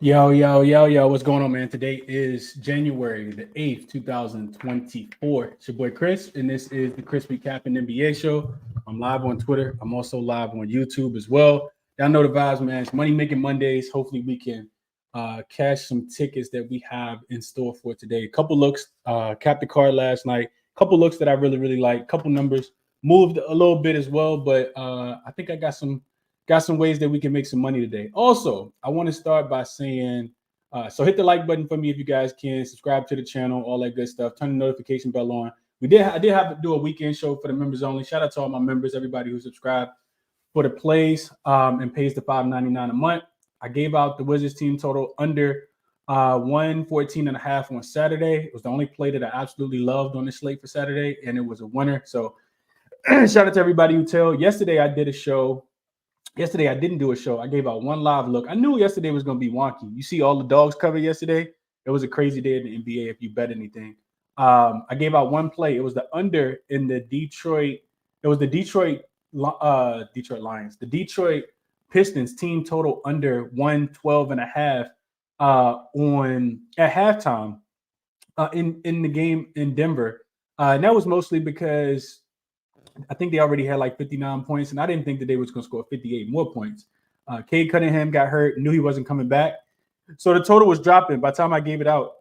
Yo, what's going on, man? Today is January the 8th, 2024. It's your boy Chris, and this is the ChrisBeCappinn NBA show. I'm live on Twitter. I'm also live on YouTube as well. Y'all know the vibes, man. It's Money Making Mondays. Hopefully, we can cash some tickets that we have in store for today. A couple looks, capped the card last night. A couple looks that I really like. A couple numbers moved a little bit as well, but I think I got some ways that we can make some money today. Also, I want to start by saying, so hit the like button for me if you guys can. Subscribe to the channel, all that good stuff. Turn the notification bell on. I did have to do a weekend show for the members only. Shout out to all my members, everybody who subscribed for the plays and pays the $5.99 a month. I gave out the Wizards team total under 114.5 on Saturday. It was the only play that I absolutely loved on the slate for Saturday, and it was a winner. So shout out to everybody who tell. Yesterday I did a show. Yesterday, I didn't do a show. I gave out one live look. I knew yesterday was going to be wonky. You see all the dogs covered yesterday. It was a crazy day in the NBA if you bet anything. I gave out one play. It was the under in the Detroit. It was the Detroit Lions. The Detroit Pistons team total under 112.5 on at halftime in the game in Denver. And that was mostly because I think they already had like 59 points, and I didn't think that they was going to score 58 more points. Cade Cunningham got hurt, knew he wasn't coming back. So the total was dropping. By the time I gave it out,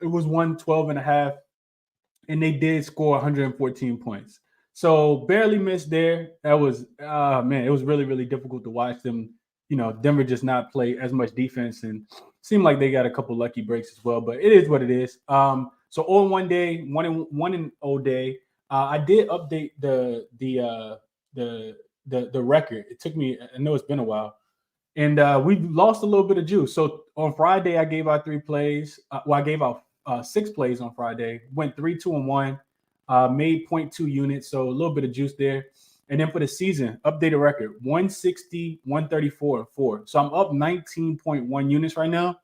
it was 112.5, and they did score 114 points. So barely missed there. That was, it was really difficult to watch them. You know, Denver just not play as much defense, and seemed like they got a couple lucky breaks as well, but it is what it is. So on one day, one in 0 day, I did update the record. It took me. I know it's been a while, and we lost a little bit of juice. So on Friday, I gave out 3 plays. I gave out 6 plays on Friday. Went 3, 2, and 1. Made 0.2 units, so a little bit of juice there. And then for the season, updated record 160, 134, and 4. So I'm up 19.1 units right now.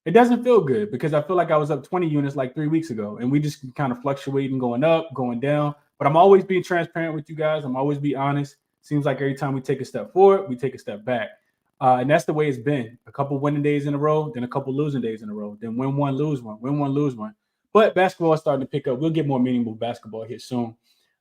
It doesn't feel good because I feel like I was up 20 units like 3 weeks ago, and we just kind of fluctuating, going up, going down. But I'm always being transparent with you guys. I'm always be honest. Seems like every time we take a step forward, we take a step back. And that's the way it's been. A couple winning days in a row, then a couple losing days in a row, then win one, lose one, win one, lose one. But basketball is starting to pick up. We'll get more meaningful basketball here soon.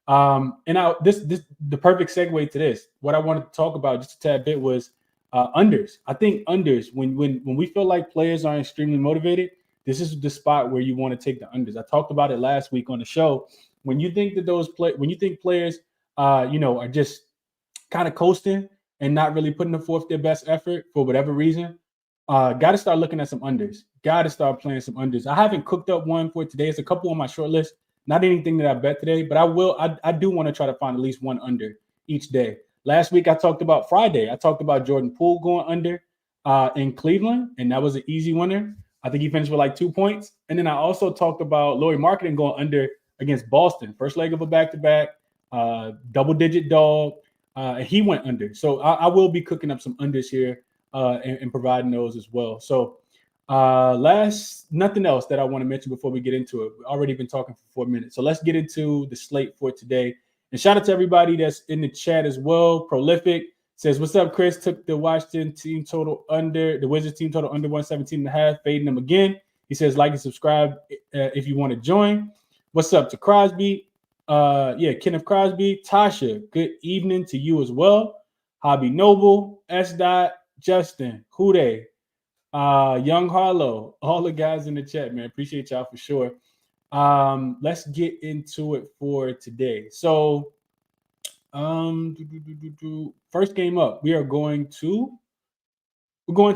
And now this the perfect segue to this. What I wanted to talk about just a tad bit was unders. I think unders, when we feel like players are extremely motivated, this is the spot where you want to take the unders. I talked about it last week on the show. When you think that when you think players, are just kind of coasting and not really putting forth their best effort for whatever reason, got to start looking at some unders. Got to start playing some unders. I haven't cooked up one for today. It's a couple on my short list. Not anything that I bet today, but I will. I do want to try to find at least one under each day. Last week, I talked about Friday. I talked about Jordan Poole going under in Cleveland, and that was an easy winner. I think he finished with like 2 points. And then I also talked about Lauri Markkanen going under against Boston. First leg of a back-to-back, double-digit dog, and he went under. So I will be cooking up some unders here and providing those as well. So nothing else that I want to mention before we get into it. We've already been talking for 4 minutes. So let's get into the slate for today. And shout out to everybody that's in the chat as well. Prolific says, what's up, Chris? Took the Washington team total under, the Wizards team total under 117.5, fading them again. He says, like and subscribe if you want to join. What's up to Crosby? Kenneth Crosby. Tasha, good evening to you as well. Hobby Noble, S. Dot, Justin, Hude, Young Harlow, all the guys in the chat, man. Appreciate y'all for sure. Let's get into it for today. So, first game up, we're going to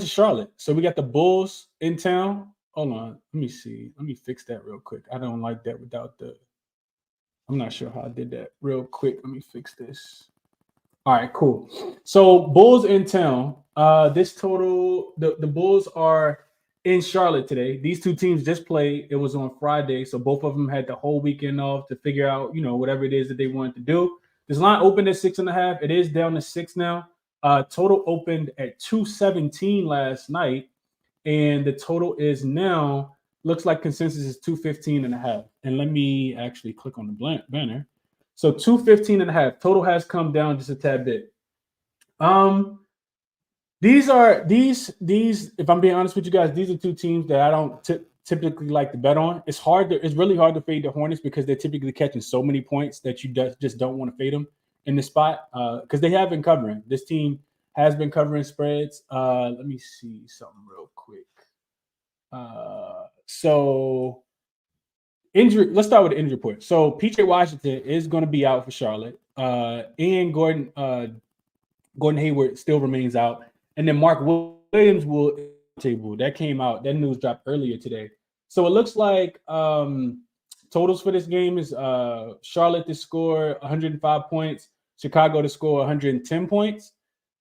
Charlotte. So we got the Bulls in town. Hold on, let me see. Let me fix that real quick. I don't like that without I'm not sure how I did that real quick. Let me fix this. All right, cool. So Bulls in town. This total, the Bulls are in Charlotte today. These two teams just played. It was on Friday, so both of them had the whole weekend off to figure out, whatever it is that they wanted to do. This line opened at 6.5. It is down to 6 now. Total opened at 217 last night, and the total is now, looks like consensus is 215.5. And let me actually click on the banner. So 215.5. Total has come down just a tad bit. These are these if I'm being honest with you guys, these are two teams that I don't typically like to bet on. It's really hard to fade the Hornets because they're typically catching so many points that you just don't want to fade them in the spot because they have been covering. This team has been covering spreads. Let me see something real quick. So injury. Let's start with the injury report. So PJ Washington is going to be out for Charlotte. And Gordon Hayward still remains out, and then Mark Williams will table that came out. That news dropped earlier today. So it looks like totals for this game is Charlotte to score 105 points, Chicago to score 110 points.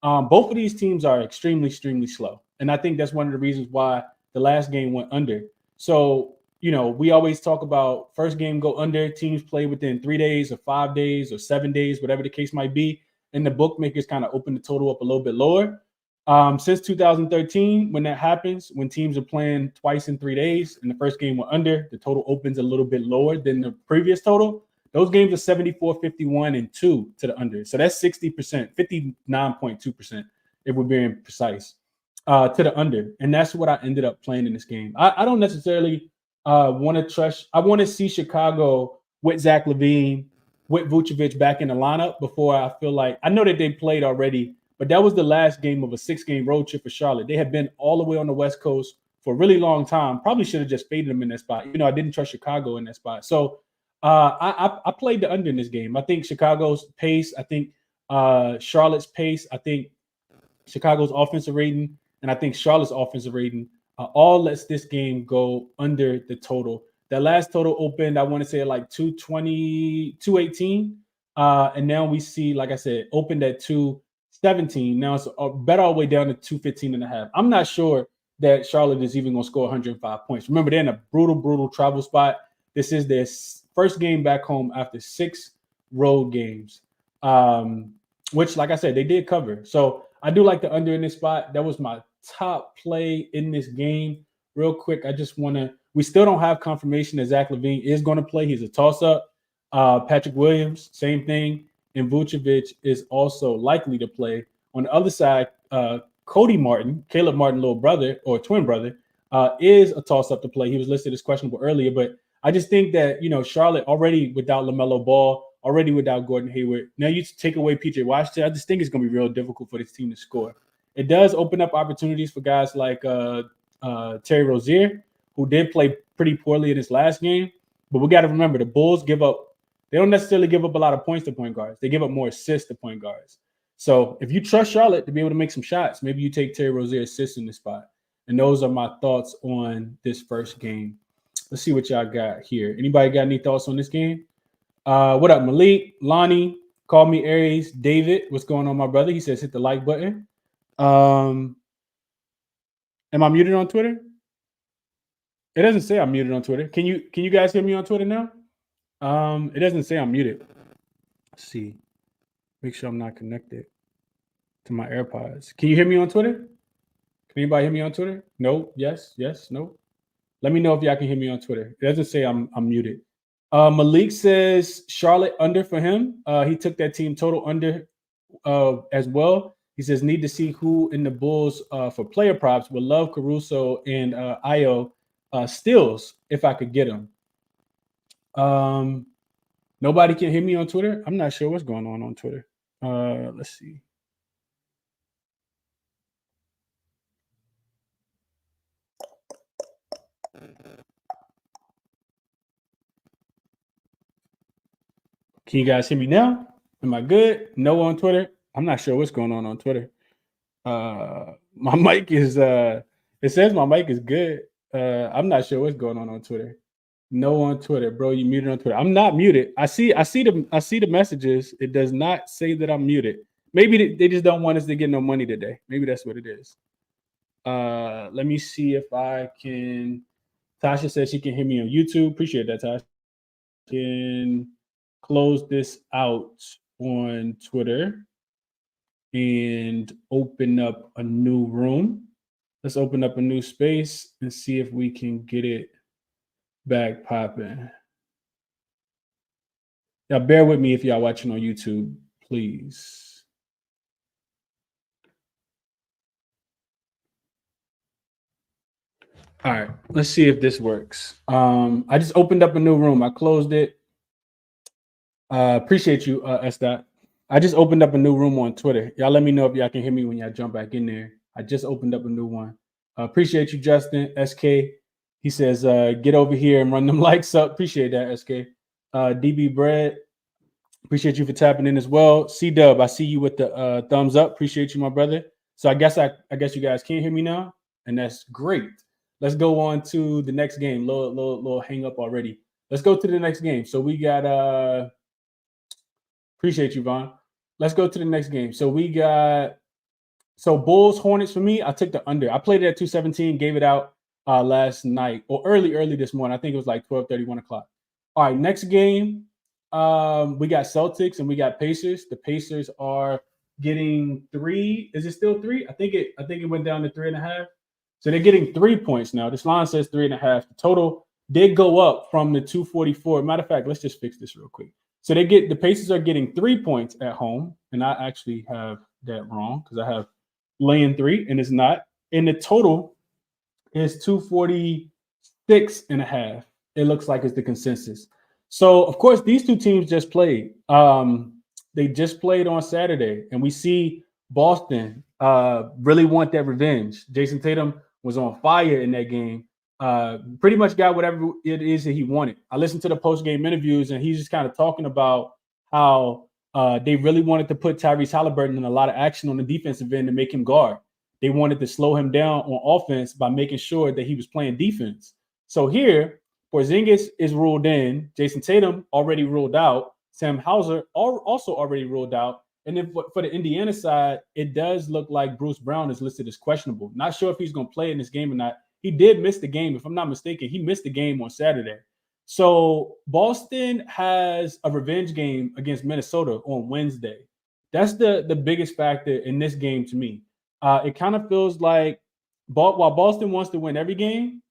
Both of these teams are extremely, extremely slow, and I think that's one of the reasons why the last game went under. So we always talk about first game go under, teams play within 3 days or 5 days or 7 days, whatever the case might be. And the bookmakers kind of open the total up a little bit lower. Since 2013, when that happens, when teams are playing twice in 3 days and the first game went under, the total opens a little bit lower than the previous total. Those games are 74, 51, and 2 to the under. So that's 60%, 59.2%, if we're being precise, to the under. And that's what I ended up playing in this game. I don't necessarily want to trust. I want to see Chicago with Zach LaVine, with Vucevic back in the lineup before I feel like I know that they played already, but that was the last game of a 6-game road trip for Charlotte. They had been all the way on the West Coast for a really long time. Probably should have just faded them in that spot. I didn't trust Chicago in that spot. So I played the under in this game. I think Chicago's pace. I think Charlotte's pace. I think Chicago's offensive rating, and I think Charlotte's offensive rating all lets this game go under the total. That last total opened, I want to say like 220, 218. And now we see, like I said, opened at 217. Now it's bet all the way down to 215 and a half. I'm not sure that Charlotte is even going to score 105 points. Remember, they're in a brutal, brutal travel spot. This is their first game back home after 6 road games, which, like I said, they did cover. So I do like the under in this spot. That was my top play in this game. Real quick, I just want to. We still don't have confirmation that Zach LaVine is going to play. He's a toss-up. Patrick Williams, same thing. And Vucevic is also likely to play. On the other side, Cody Martin, Caleb Martin's little brother or twin brother, is a toss-up to play. He was listed as questionable earlier, but I just think that, Charlotte already without LaMelo Ball, already without Gordon Hayward. Now you take away PJ Washington. I just think it's going to be real difficult for this team to score. It does open up opportunities for guys like Terry Rozier, who did play pretty poorly in his last game. But we got to remember, the Bulls they don't necessarily give up a lot of points to point guards. They give up more assists to point guards. So if you trust Charlotte to be able to make some shots, maybe you take Terry Rozier assists in this spot. And those are my thoughts on this first game. Let's see what y'all got here. Anybody got any thoughts on this game? What up, Malik, Lonnie, call me Aries, David. What's going on, my brother? He says hit the like button. Am I muted on Twitter? It doesn't say I'm muted on Twitter. Can you guys hear me on Twitter now? It doesn't say I'm muted. Let's see. Make sure I'm not connected to my AirPods. Can you hear me on Twitter? Can anybody hear me on Twitter? No, yes, no. Let me know if y'all can hear me on Twitter. It doesn't say I'm muted. Malik says Charlotte under for him. He took that team total under as well. He says need to see who in the Bulls for player props. Would love Caruso and Io steals if I could get them. Nobody can hear me on Twitter. I'm not sure what's going on Twitter. Let's see. Can you guys hear me now? Am I good? No on Twitter. I'm not sure what's going on Twitter. My mic is it says my mic is good. I'm not sure what's going on Twitter. No on Twitter, bro. You muted on Twitter. I'm not muted. I see the messages. It does not say that I'm muted. Maybe they just don't want us to get no money today. Maybe that's what it is. Let me see if I can. Tasha says she can hear me on YouTube. Appreciate that, Tasha. Can close this out on Twitter and open up a new room. Let's open up a new space and see if we can get it back popping. Now, bear with me if y'all watching on YouTube, please. All right, let's see if this works. I just opened up a new room. I closed it. Appreciate you, Estat. I just opened up a new room on Twitter. Y'all let me know if y'all can hear me when y'all jump back in there. I just opened up a new one. Appreciate you, Justin. SK. He says, get over here and run them likes up. Appreciate that, SK. DB Bread. Appreciate you for tapping in as well. C Dub, I see you with the thumbs up. Appreciate you, my brother. So I guess you guys can't hear me now, and that's great. Let's go on to the next game. Little hang up already. Let's go to the next game. So we got appreciate you, Vaughn. Let's go to the next game. So we got Bulls Hornets for me. I took the under. I played it at 217, gave it out last night or early this morning. I think it was like 12:30, 1 o'clock. All right, next game. We got Celtics and we got Pacers. The Pacers are getting 3. Is it still 3? I think it went down to 3.5. So they're getting 3 points now. This line says 3.5. The total did go up from the 244. Matter of fact, let's just fix this real quick. So the Pacers are getting 3 points at home, and I actually have that wrong because I have laying 3, and it's not. And the total is 246.5. It looks like it's the consensus. So, of course, these two teams just played. They just played on Saturday, and we see Boston really want that revenge. Jason Tatum was on fire in that game. Pretty much got whatever it is that he wanted. I listened to the post-game interviews, and he's just kind of talking about how they really wanted to put Tyrese Halliburton in a lot of action on the defensive end to make him guard. They wanted to slow him down on offense by making sure that he was playing defense. So here, Porzingis is ruled in. Jason Tatum already ruled out. Sam Hauser also already ruled out. And then for the Indiana side, it does look like Bruce Brown is listed as questionable. Not sure if he's going to play in this game or not. He did miss the game. If I'm not mistaken, he missed the game on Saturday. So Boston has a revenge game against Minnesota on Wednesday. That's the biggest factor in this game to me. It kind of feels like while Boston wants to win every game,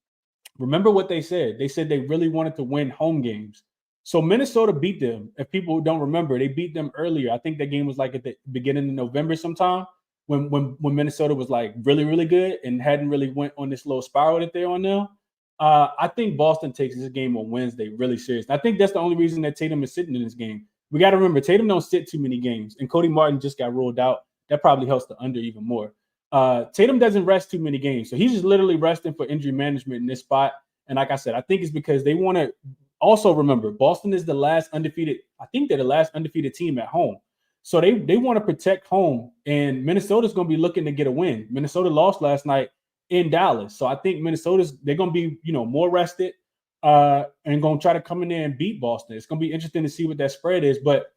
remember what they said. They said they really wanted to win home games. So Minnesota beat them. If people don't remember, they beat them earlier. I think that game was like at the beginning of November sometime when Minnesota was like really, really good and hadn't really went on this little spiral that they're on now. I think Boston takes this game on Wednesday really serious. I think that's the only reason that Tatum is sitting in this game. We got to remember, Tatum don't sit too many games, and Cody Martin just got ruled out. That probably helps the under even more. Tatum doesn't rest too many games, so he's just literally resting for injury management in this spot. And like I said, I think it's because they want to also remember Boston is the last undefeated. I think they're the last undefeated team at home. So they want to protect home, and Minnesota's going to be looking to get a win. Minnesota lost last night in Dallas. So I think they're going to be, more rested and going to try to come in there and beat Boston. It's going to be interesting to see what that spread is, but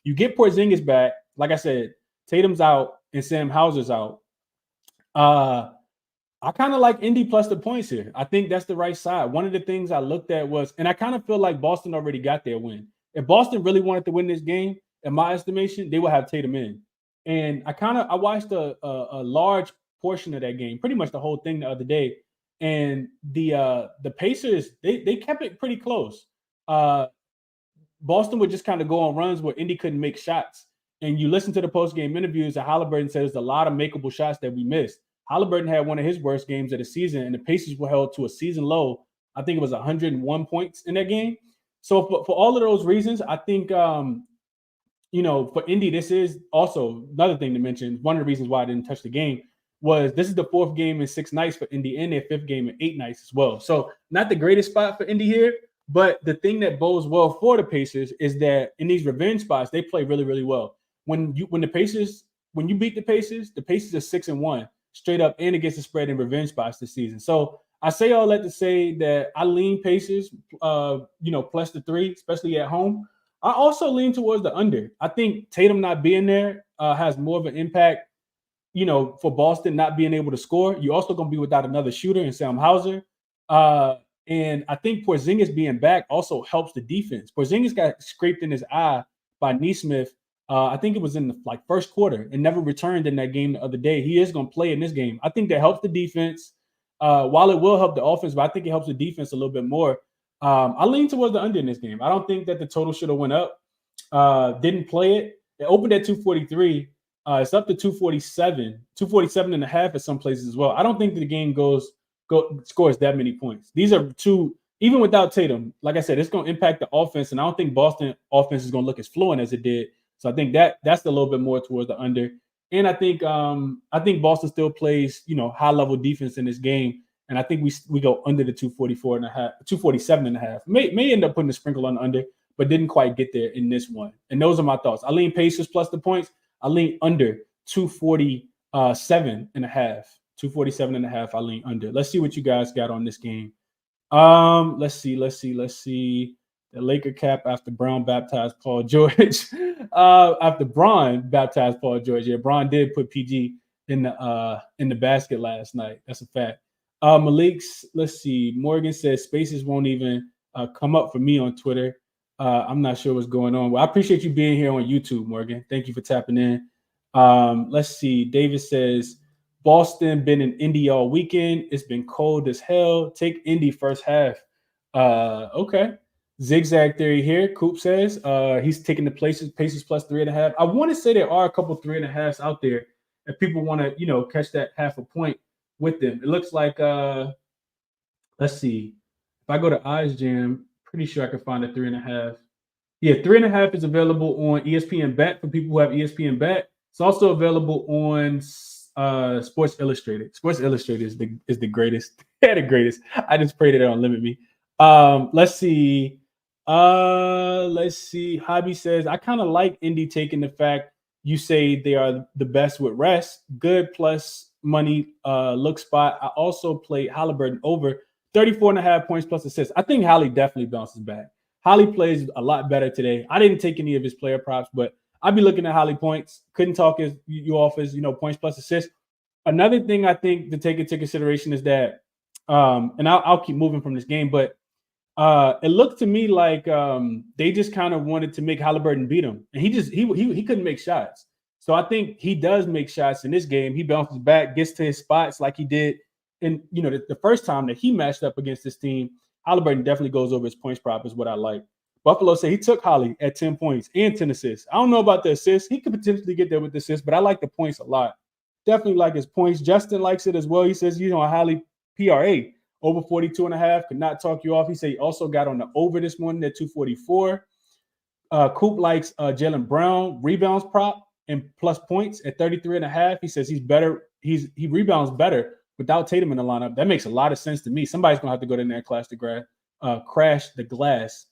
you get Porzingis back. Like I said, Tatum's out and Sam Hauser's out. I kind of like Indy plus the points here. I think that's the right side. One of the things I looked at was, and I kind of feel like Boston already got their win. If Boston really wanted to win this game, in my estimation, they would have Tatum in. And I watched a large portion of that game, pretty much the whole thing the other day. And the Pacers, they kept it pretty close. Boston would just kind of go on runs where Indy couldn't make shots. And you listen to the post-game interviews, and Halliburton says there's a lot of makeable shots that we missed. Halliburton had one of his worst games of the season, and the Pacers were held to a season low. I think it was 101 points in that game. So for all of those reasons, I think, for Indy, this is also another thing to mention. One of the reasons why I didn't touch the game was this is the 4th game in 6 nights for Indy and their 5th game in 8 nights as well. So not the greatest spot for Indy here, but the thing that bodes well for the Pacers is that in these revenge spots, they play really, really well. When you beat the Pacers are 6-1 straight up and against the spread in revenge spots this season. So I say all that to say that I lean Pacers, plus the 3, especially at home. I also lean towards the under. I think Tatum not being there has more of an impact, for Boston not being able to score. You're also going to be without another shooter in Sam Hauser. And I think Porzingis being back also helps the defense. Porzingis got scraped in his eye by Nesmith. I think it was in the first quarter and never returned in that game the other day. He is going to play in this game. I think that helps the defense. While it will help the offense, but I think it helps the defense a little bit more. I lean towards the under in this game. I don't think that the total should have went up. Didn't play it. It opened at 243. It's up to 247 and a half at some places as well. I don't think the game goes scores that many points. These are two, even without Tatum, like I said, it's going to impact the offense. And I don't think Boston offense is going to look as fluent as it did. So I think that's a little bit more towards the under. And I think Boston still plays, high level defense in this game. And I think we go under the 247.5. May end up putting a sprinkle on the under, but didn't quite get there in this one. And those are my thoughts. I lean Pacers plus the points. I lean under 247.5. 247.5. I lean under. Let's see what you guys got on this game. Let's see. The Laker cap after Brown baptized Paul George. After Bron baptized Paul George. Yeah, Bron did put PG in the basket last night. That's a fact. Malik's, let's see. Morgan says Spaces won't even come up for me on Twitter. I'm not sure what's going on. Well, I appreciate you being here on YouTube, Morgan. Thank you for tapping in. Let's see. David says Boston been in Indy all weekend. It's been cold as hell. Take Indy first half. Okay. Zigzag theory here. Coop says he's taking the Pacers plus 3.5. I want to say there are a couple 3.5s out there if people want to, catch that half a point with them. It looks like let's see. If I go to Eyes Jam, pretty sure I can find a 3.5. Yeah, 3.5 is available on ESPN Bet for people who have ESPN Bet. It's also available on Sports Illustrated. Sports Illustrated is the greatest. They're the greatest. I just pray that they don't limit me. Let's see. Hobby says I kind of like Indy taking the fact you say they are the best with rest. Good plus money look spot. I also played Halliburton over 34.5 points plus assists. I think Hallie definitely bounces back. Hallie plays a lot better today. I didn't take any of his player props, but I'd be looking at Hallie points. Couldn't talk you off as points plus assists. Another thing I think to take into consideration is that, and I'll keep moving from this game, but it looked to me like they just kind of wanted to make Halliburton beat him, and he couldn't make shots. So I think he does make shots in this game. He bounces back, gets to his spots like he did in the first time that he matched up against this team. Halliburton definitely goes over his points prop is what I like. Buffalo say he took Holly at 10 points and 10 assists. I don't know about the assists. He could potentially get there with the assists, but I like the points a lot. Definitely like his points. Justin likes it as well. He says, Holly PRA over 42.5 could not talk you off. He said he also got on the over this morning at 244. Coop likes Jaylen Brown rebounds prop and plus points at 33.5. He says he's better. He rebounds better without Tatum in the lineup. That makes a lot of sense to me. Somebody's gonna have to go in there and crash the glass.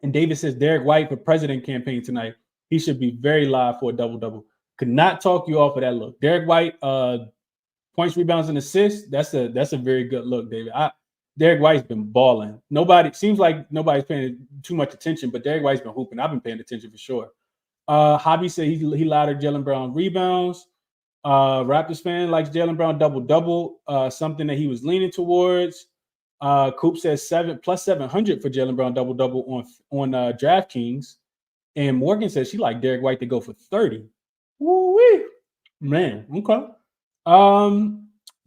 And David says Derek White for president campaign tonight. He should be very live for a double-double. Could not talk you off of that look. Derek White, points, rebounds, and assists. That's a very good look, David. Derek White's been balling. Seems like nobody's paying too much attention, but Derek White's been hooping. I've been paying attention for sure. Hobby said he laddered Jaylen Brown rebounds. Raptors fan likes Jaylen Brown double-double, something that he was leaning towards. Coop says plus 700 for Jaylen Brown double-double on DraftKings. And Morgan says she like Derek White to go for 30. Woo-wee. Man, okay.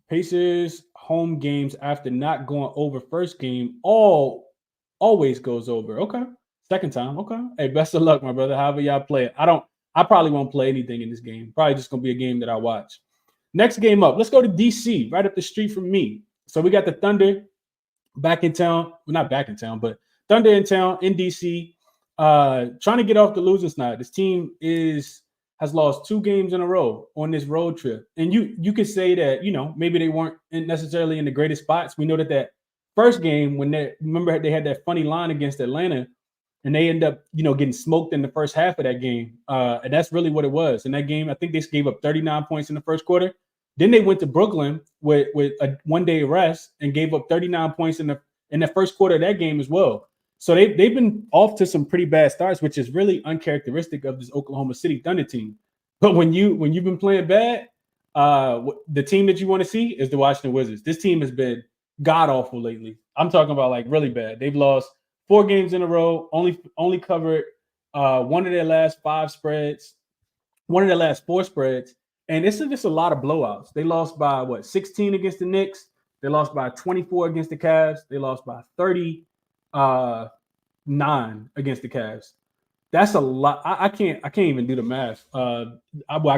Pacers home games after not going over first game always goes over. Okay. Second time. Okay. Hey, best of luck, my brother. However y'all play it. I probably won't play anything in this game. Probably just gonna be a game that I watch. Next game up. Let's go to DC, right up the street from me. So we got the Thunder back in town. Well, not back in town, but Thunder in town in DC. Trying to get off the losing side. This team has lost 2 games in a row on this road trip. And you could say that, maybe they weren't necessarily in the greatest spots. We know that first game when they had that funny line against Atlanta and they end up, getting smoked in the first half of that game. And that's really what it was. In that game, I think they gave up 39 points in the first quarter. Then they went to Brooklyn with a one-day rest and gave up 39 points in the first quarter of that game as well. So they've been off to some pretty bad starts, which is really uncharacteristic of this Oklahoma City Thunder team. But when you've been playing bad, the team that you want to see is the Washington Wizards. This team has been god awful lately. I'm talking about like really bad. They've lost 4 games in a row. Only covered one of their last 5 spreads, one of their last 4 spreads, and it's just a lot of blowouts. They lost by 16 against the Knicks. They lost by 24 against the Cavs. They lost by 39 against the Cavs. That's a lot. I can't even do the math. I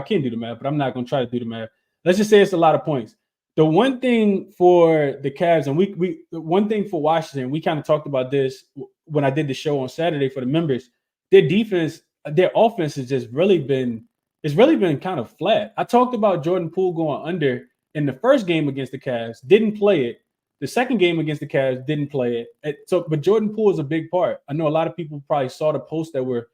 can do the math, but I'm not going to try to do the math. Let's just say it's a lot of points. The one thing for the Cavs, and we the one thing for Washington, we kind of talked about this when I did the show on Saturday for the members. Their defense, their offense has just really been kind of flat. I talked about Jordan Poole going under in the first game against the Cavs, didn't play it. The second game against the Cavs, didn't play it. But Jordan Poole is a big part. I know a lot of people probably saw the posts that were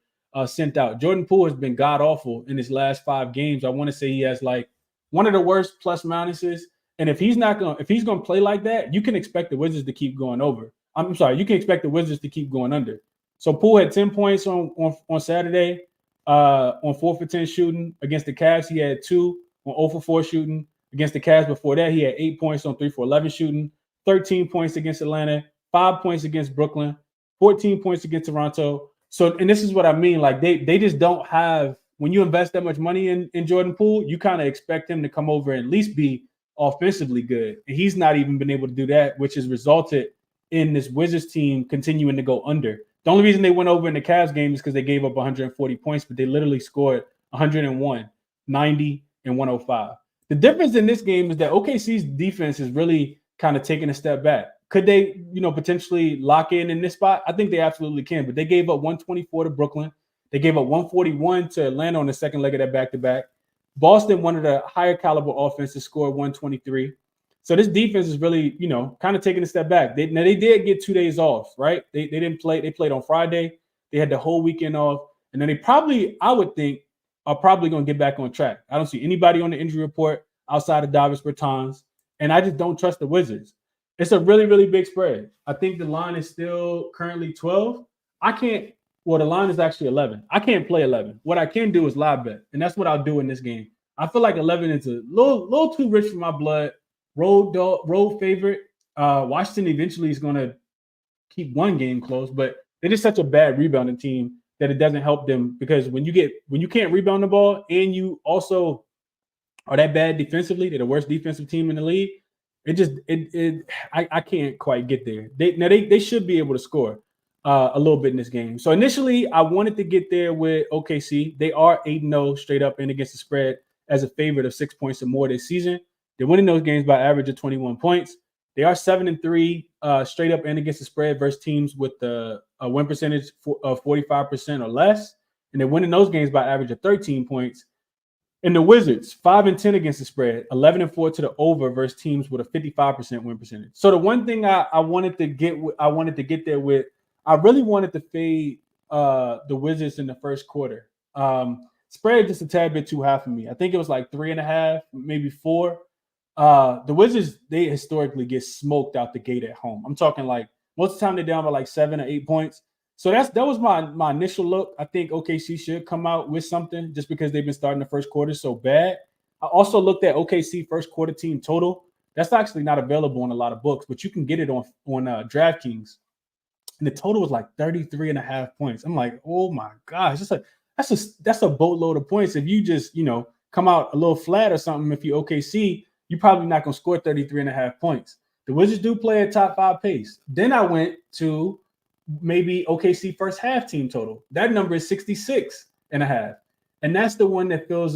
sent out. Jordan Poole has been god awful in his last 5 games. I want to say he has like one of the worst plus minuses. And if he's gonna play like that, you can expect the Wizards to keep going over. I'm sorry, you can expect the Wizards to keep going under. So Poole had 10 points on Saturday on 4 for 10 shooting. Against the Cavs, he had 2 on 0 for 4 shooting. Against the Cavs before that, he had 8 points on 3 for 11 shooting, 13 points against Atlanta, 5 points against Brooklyn, 14 points against Toronto. So, and this is what I mean, like they just don't have, when you invest that much money in Jordan Poole, you kind of expect him to come over and at least be offensively good. And he's not even been able to do that, which has resulted in this Wizards team continuing to go under. The only reason they went over in the Cavs game is because they gave up 140 points, but they literally scored 101, 90, and 105. The difference in this game is that OKC's defense is really kind of taking a step back. Could they, potentially lock in this spot? I think they absolutely can, but they gave up 124 to Brooklyn. They gave up 141 to Atlanta on the second leg of that back-to-back. Boston, one of the higher caliber offenses, scored 123. So this defense is really, kind of taking a step back. They did get 2 days off, right? They didn't play. They played on Friday. They had the whole weekend off. And then I would think, are probably going to get back on track. I don't see anybody on the injury report outside of Davis Bertans. And I just don't trust the Wizards. It's a really, really big spread. I think the line is still currently 12. The line is actually 11. I can't play 11. What I can do is live bet, and that's what I'll do in this game. I feel like 11 is a little too rich for my blood. Road favorite. Washington eventually is going to keep one game close, but they're just such a bad rebounding team that it doesn't help them, because when you can't rebound the ball and you also are that bad defensively, they're the worst defensive team in the league. I can't quite get there. They should be able to score a little bit in this game. So initially, I wanted to get there with OKC. They are 8-0 straight up and against the spread as a favorite of 6 points or more this season. They're winning those games by average of 21 points. They are 7-3 straight up and against the spread versus teams with a win percentage of 45% or less, and they're winning those games by average of 13 points. And the Wizards, 5-10 against the spread, 11-4 to the over versus teams with a 55% win percentage. So the one thing I wanted to get there with, I really wanted to fade the Wizards in the first quarter. Spread just a tad bit too high for me. I think it was like 3.5, maybe 4. The Wizards, they historically get smoked out the gate at home. I'm talking like most of the time they're down by like 7 or 8 points. So that was my initial look. I think OKC should come out with something just because they've been starting the first quarter so bad. I also looked at OKC first quarter team total. That's actually not available in a lot of books, but you can get it on DraftKings. And the total was like 33.5 points. I'm like, oh my gosh, that's a boatload of points. If you just, come out a little flat or something, if you OKC, you're probably not going to score 33.5 points. The Wizards do play at top 5 pace. Then I went to maybe OKC first half team total. That number is 66.5. And that's the one that feels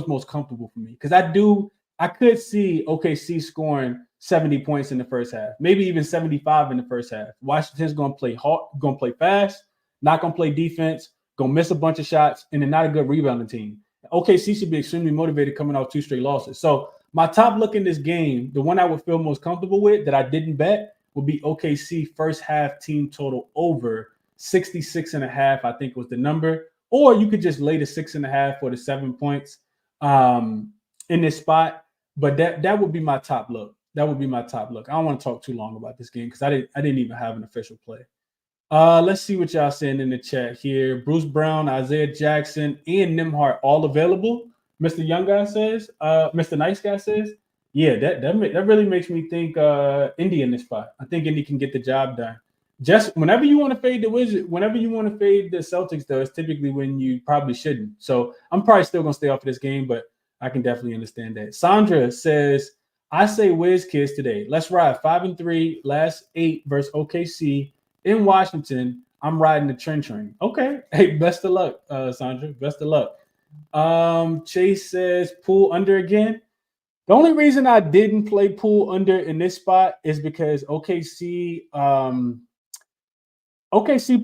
most comfortable for me. Because I could see OKC scoring 70 points in the first half, maybe even 75 in the first half. Washington's going to play hard, going to play fast, not going to play defense, going to miss a bunch of shots, and they're not a good rebounding team. OKC should be extremely motivated coming off 2 straight losses. So my top look in this game, the one I would feel most comfortable with that I didn't bet, would be OKC first half team total over 66.5, I think was the number. Or you could just lay the 6.5 for the 7 points in this spot. But that would be my top look. That would be my top look. I don't want to talk too long about this game because I didn't even have an official play. Let's see what y'all saying in the chat here. Bruce Brown, Isaiah Jackson, and Nimhart all available. Mr. Young Guy says, Mr. Nice Guy says, yeah, that really makes me think Indy in this spot. I think Indy can get the job done. Just whenever you want to fade the Wizards, whenever you want to fade the Celtics, though, it's typically when you probably shouldn't. So I'm probably still going to stay off of this game, but I can definitely understand that. Sandra says, I say Wiz Kids today. Let's ride 5-3, last 8 versus OKC in Washington. I'm riding the trend train. Okay. Hey, best of luck, Sandra. Best of luck. Chase says, Poole under again. The only reason I didn't play Poole under in this spot is because OKC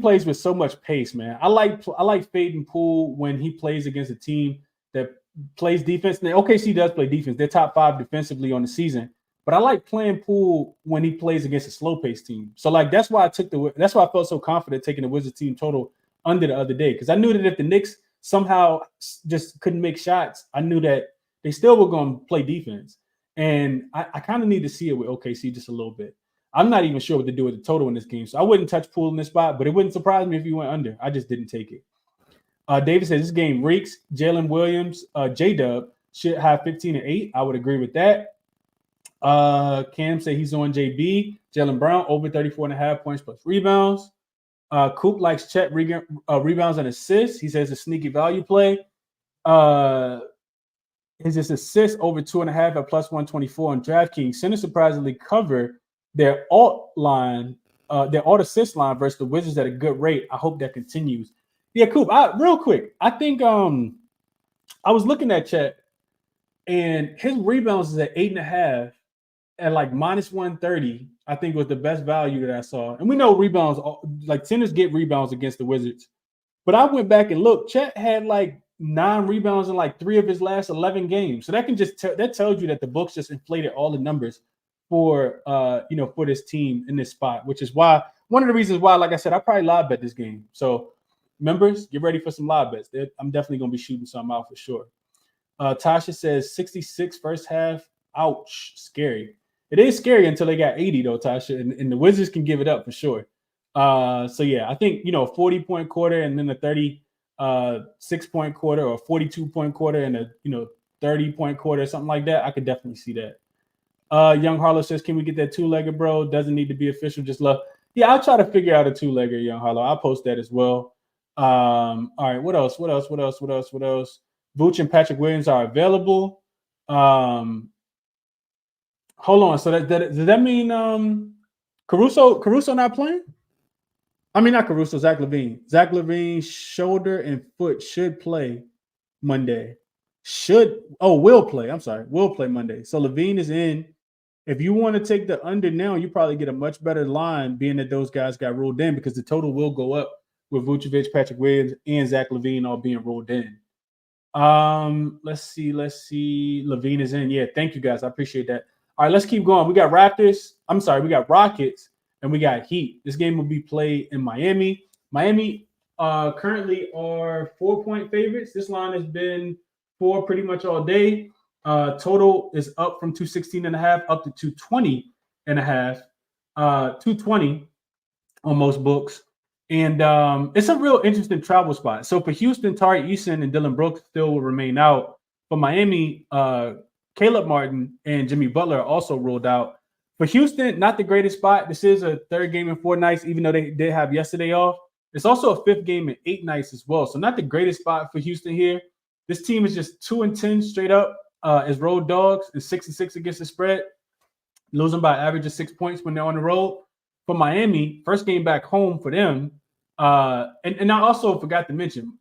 plays with so much pace, man. I like fading Poole when he plays against a team that plays defense. Now, OKC does play defense. They're top 5 defensively on the season. But I like playing Poole when he plays against a slow pace team. So like that's why I felt so confident taking the Wizards team total under the other day. Because I knew that if the Knicks somehow just couldn't make shots, I knew that they still were going to play defense. And I kind of need to see it with OKC just a little bit. I'm not even sure what to do with the total in this game. So I wouldn't touch Poole in this spot, but it wouldn't surprise me if he went under. I just didn't take it. David says this game reeks. Jalen Williams, J-Dub should have 15 and 8. I would agree with that. Cam said he's on JB. Jalen Brown over 34.5 points plus rebounds. Coop likes Chet rebounds and assists. He says a sneaky value play. His assists over 2.5 at plus 124 on DraftKings. Centers surprisingly cover their alt assist line versus the Wizards at a good rate. I hope that continues. Yeah, Coop. Real quick, I think I was looking at Chet, and his rebounds is at 8.5 at like minus 130. I think was the best value that I saw. And we know rebounds, like centers get rebounds against the Wizards. But I went back and looked. Chet had like 9 rebounds in like 3 of his last 11 games. So that can just that tells you that the books just inflated all the numbers for for this team in this spot, which is why one of the reasons why, like I said, I probably live bet this game. So members, get ready for some live bets. I'm definitely gonna be shooting some out for sure. Tasha says 66 first half. Ouch, scary. It is scary until they got 80 though, Tasha, and the Wizards can give it up for sure. So yeah, I think 40-point quarter and then a 36-point quarter or 42-point quarter and a 30-point quarter, something like that. I could definitely see that. Young Harlow says, can we get that 2-legger, bro? Doesn't need to be official, just love. Yeah, I'll try to figure out a 2-legger, Young Harlow. I'll post that as well. All right, what else? Vooch and Patrick Williams are available. Hold on. So does that mean Caruso not playing? I mean, not Caruso, Zach LaVine. Zach LaVine, shoulder and foot should play Monday. Will play. I'm sorry. Will play Monday. So LaVine is in. If you want to take the under now, you probably get a much better line being that those guys got ruled in because the total will go up with Vucevic, Patrick Williams, and Zach LaVine all being ruled in. Let's see. LaVine is in. Yeah, thank you guys. I appreciate that. All right, let's keep going. We got Rockets, and we got Heat. This game will be played in Miami. Miami currently are 4-point favorites. This line has been 4 pretty much all day. Total is up from 216.5 up to 220.5. 220 on most books. And it's a real interesting travel spot. So for Houston, Tari Eason and Dylan Brooks still will remain out. For Miami, Caleb Martin and Jimmy Butler are also ruled out. For Houston, not the greatest spot. This is a 3rd game in 4 nights, even though they did have yesterday off. It's also a 5th game in 8 nights as well. So not the greatest spot for Houston here. This team is just 2-10 straight up as road dogs and 6-6 against the spread, losing by average of 6 points when they're on the road. For Miami, first game back home for them. And I also forgot to mention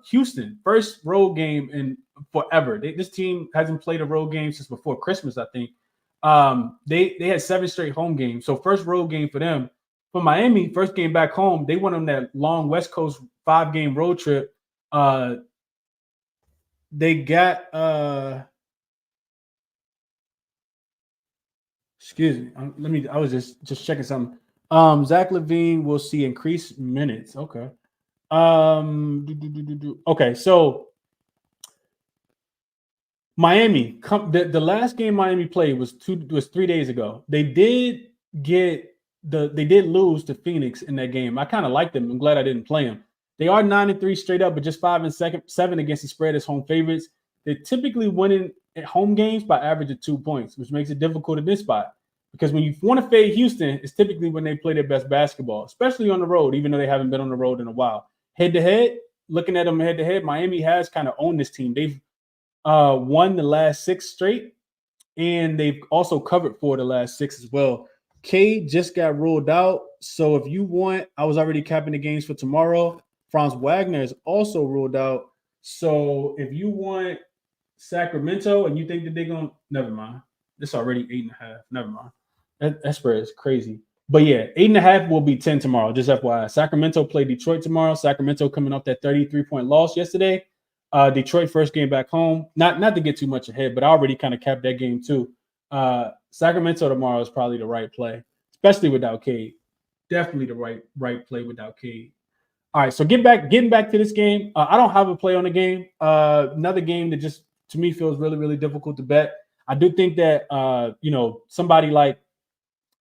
Houston, first road game in forever. This team hasn't played a road game since before Christmas, I think. They had 7 straight home games. So first road game for them. For Miami, first game back home, they went on that long West Coast 5-game road trip. They got excuse me. I was just checking something. Zach LaVine will see increased minutes. Okay. Okay, so Miami, the last game Miami played was 3 days ago. They did lose to Phoenix in that game. I kind of like them. I'm glad I didn't play them. They are 9-3 straight up, but just 5-7 against the spread as home favorites. They're typically winning at home games by average of 2 points, which makes it difficult in this spot. Because when you want to fade Houston, it's typically when they play their best basketball, especially on the road, even though they haven't been on the road in a while. Head-to-head, looking at them head-to-head, Miami has kind of owned this team. They've won the last 6 straight, and they've also covered 4 of the last 6 as well. K just got ruled out. So if you want, I was already capping the games for tomorrow. Franz Wagner is also ruled out. So if you want Sacramento, and you think that they're going to – never mind. It's already 8.5. Never mind. That spread is crazy. But, yeah, 8.5 will be 10 tomorrow, just FYI. Sacramento play Detroit tomorrow. Sacramento coming off that 33-point loss yesterday. Detroit first game back home. Not to get too much ahead, but I already kind of capped that game too. Sacramento tomorrow is probably the right play, especially without Cade. Definitely the right play without Cade. All right, so getting back to this game. I don't have a play on the game. Another game that just to me feels really, really difficult to bet. I do think that somebody like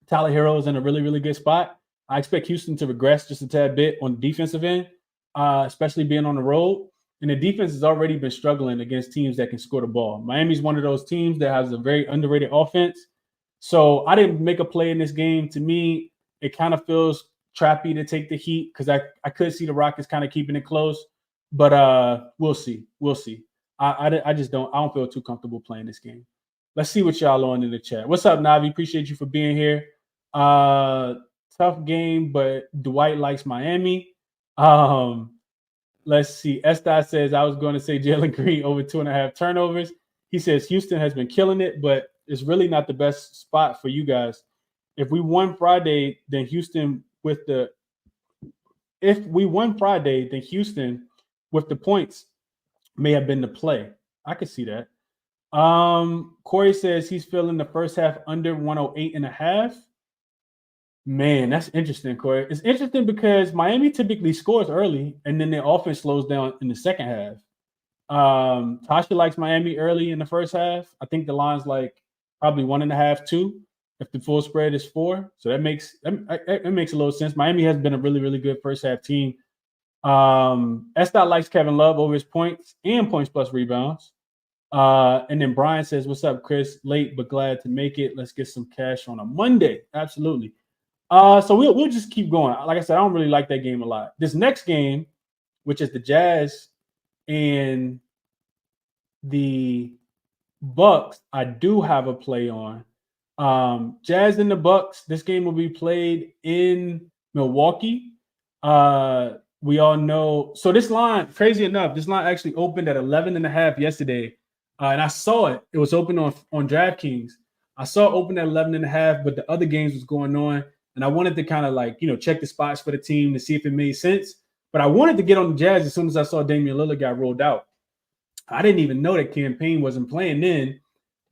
Tyler Hero is in a really, really good spot. I expect Houston to regress just a tad bit on the defensive end, especially being on the road. And the defense has already been struggling against teams that can score the ball. Miami's one of those teams that has a very underrated offense. So I didn't make a play in this game. To me, it kind of feels trappy to take the Heat because I could see the Rockets kind of keeping it close. But we'll see. I don't feel too comfortable playing this game. Let's see what y'all on in the chat. What's up, Navi? Appreciate you for being here. Tough game, but Dwight likes Miami. Let's see. Estai says, I was going to say Jalen Green over 2.5 turnovers. He says Houston has been killing it, but it's really not the best spot for you guys. If we won Friday, then Houston with the points may have been the play. I could see that. Corey says he's feeling the first half under 108.5. Man, that's interesting, Corey. It's interesting because Miami typically scores early and then their offense slows down in the second half. Tasha likes Miami early in the first half. I think the line's like probably 1.5, 2, if the full spread is 4. So it makes a little sense. Miami has been a really, really good first half team. Estat likes Kevin Love over his points and points plus rebounds. And then Brian says, what's up, Chris? Late but glad to make it. Let's get some cash on a Monday. Absolutely. So we'll just keep going. Like I said, I don't really like that game a lot. This next game, which is the Jazz and the Bucks, I do have a play on. Jazz and the Bucks. This game will be played in Milwaukee. We all know. So this line, crazy enough, this line actually opened at 11.5 yesterday. And I saw it. It was open on DraftKings. I saw it open at 11.5, but the other games was going on. And I wanted to kind of check the spots for the team to see if it made sense. But I wanted to get on the Jazz as soon as I saw Damian Lillard got rolled out. I didn't even know that Campaign wasn't playing then,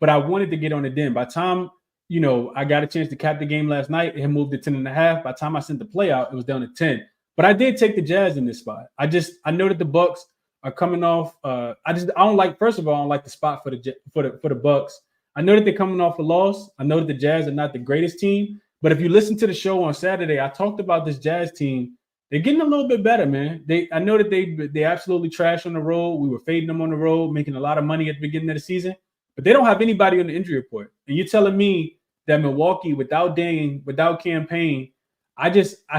but I wanted to get on it then. By the time, I got a chance to cap the game last night, it moved to 10.5. By the time I sent the play out, it was down to 10. But I did take the Jazz in this spot. I know that the Bucks are coming off. I don't like the spot for the Bucks. I know that they're coming off a loss. I know that the Jazz are not the greatest team. But if you listen to the show on Saturday, I talked about this Jazz team. They're getting a little bit better, man. I know that they absolutely trashed on the road. We were fading them on the road, making a lot of money at the beginning of the season. But they don't have anybody on the injury report. And you're telling me that Milwaukee, without Dane, without Campaign, I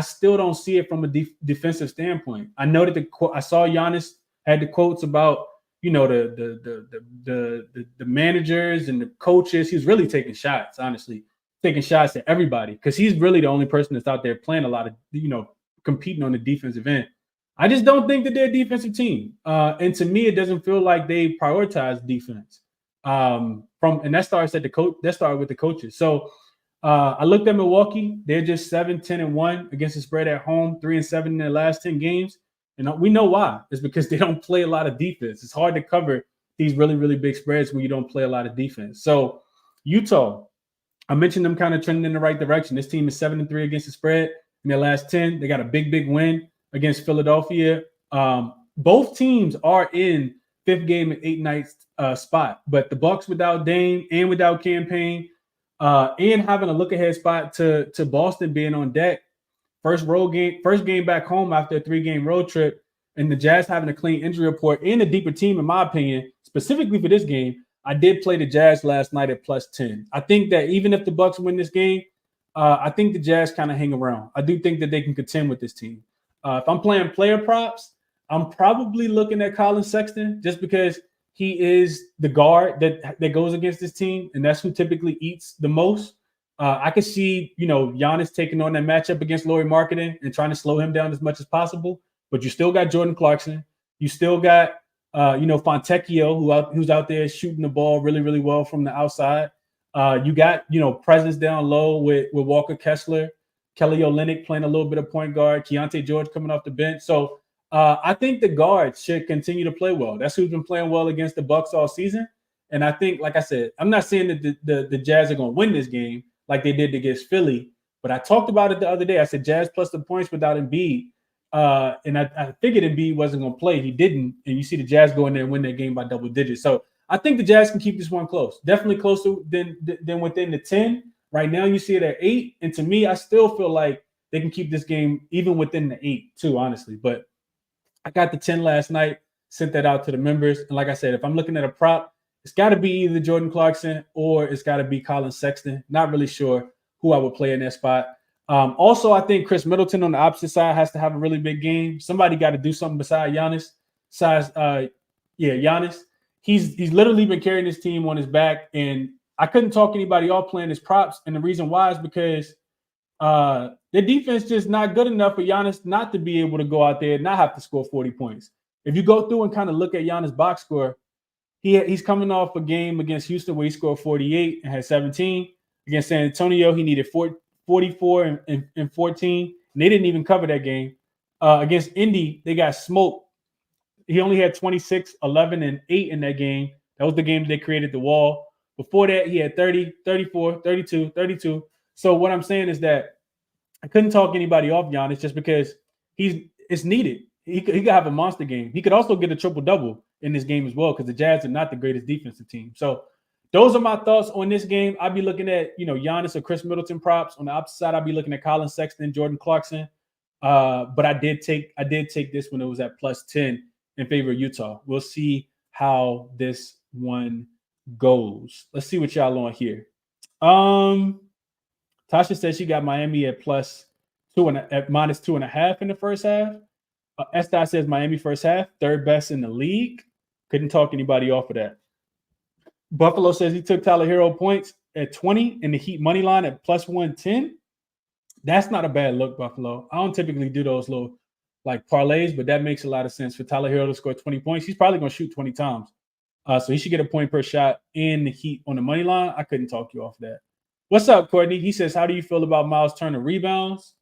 still don't see it from a defensive standpoint. I know that I saw Giannis had the quotes about the managers and the coaches. He's really taking shots, honestly. Taking shots at everybody because he's really the only person that's out there playing a lot of, competing on the defensive end. I just don't think that they're a defensive team. And to me, it doesn't feel like they prioritize defense. And that starts with the coaches. So I looked at Milwaukee. They're just 7-10-1 against the spread at home, 3-7 in their last 10 games. And we know why. It's because they don't play a lot of defense. It's hard to cover these really, really big spreads when you don't play a lot of defense. So Utah, I mentioned them kind of trending in the right direction. This team is 7-3 against the spread in their last 10. They got a big, big win against Philadelphia. Both teams are in 5th game and 8 nights spot, but the Bucks without Dame and without Campaign and having a look ahead spot to Boston being on deck. First game back home after a 3-game road trip, and the Jazz having a clean injury report and a deeper team, in my opinion, specifically for this game. I did play the Jazz last night at +10. I think that even if the Bucks win this game, I think the Jazz kind of hang around. I do think that they can contend with this team. If I'm playing player props, I'm probably looking at Colin Sexton just because he is the guard that goes against this team, and that's who typically eats the most. I could see, Giannis taking on that matchup against Lauri Markkanen and trying to slow him down as much as possible. But you still got Jordan Clarkson. You still got Fontecchio, who's out there shooting the ball really, really well from the outside. You got, presence down low with Walker Kessler, Kelly Olynyk playing a little bit of point guard, Keontae George coming off the bench. So I think the guards should continue to play well. That's who's been playing well against the Bucks all season. And I think, like I said, I'm not saying that the Jazz are going to win this game like they did against Philly, but I talked about it the other day. I said Jazz plus the points without Embiid. And I figured Embiid wasn't going to play. He didn't. And you see the Jazz go in there and win that game by double digits. So I think the Jazz can keep this one close. Definitely closer than within the 10. Right now you see it at 8. And to me, I still feel like they can keep this game even within the 8 too, honestly. But I got the 10 last night, sent that out to the members. And like I said, if I'm looking at a prop, it's got to be either Jordan Clarkson or it's got to be Colin Sexton. Not really sure who I would play in that spot. Also, I think Chris Middleton on the opposite side has to have a really big game. Somebody got to do something beside Giannis. Giannis. He's literally been carrying his team on his back, and I couldn't talk anybody off playing his props. And the reason why is because their defense just not good enough for Giannis not to be able to go out there and not have to score 40 points. If you go through and kind of look at Giannis' box score, he's coming off a game against Houston where he scored 48 and had 17. Against San Antonio, he needed 44 and 14. And they didn't even cover that game. Against Indy, they got smoked. He only had 26, 11, and 8 in that game. That was the game they created the wall. Before that, he had 30, 34, 32, 32. So what I'm saying is that I couldn't talk anybody off Giannis just because it's needed. He could have a monster game. He could also get a triple-double in this game as well because the Jazz are not the greatest defensive team. So those are my thoughts on this game. I'd be looking at, Giannis or Chris Middleton props. On the opposite side, I'd be looking at Colin Sexton, Jordan Clarkson. But I did take this when it was at plus 10 in favor of Utah. We'll see how this one goes. Let's see what y'all on here. Tasha says she got Miami at minus 2.5 in the first half. Estai says Miami first half, third best in the league. Couldn't talk anybody off of that. Buffalo says he took Tyler Hero points at 20 and the Heat money line at plus 110. That's not a bad look, Buffalo. I don't typically do those little parlays, but that makes a lot of sense for Tyler Hero to score 20 points. He's probably going to shoot 20 times. So he should get a point per shot in the Heat on the money line. I couldn't talk you off that. What's up, Courtney? He says, how do you feel about Miles Turner rebounds?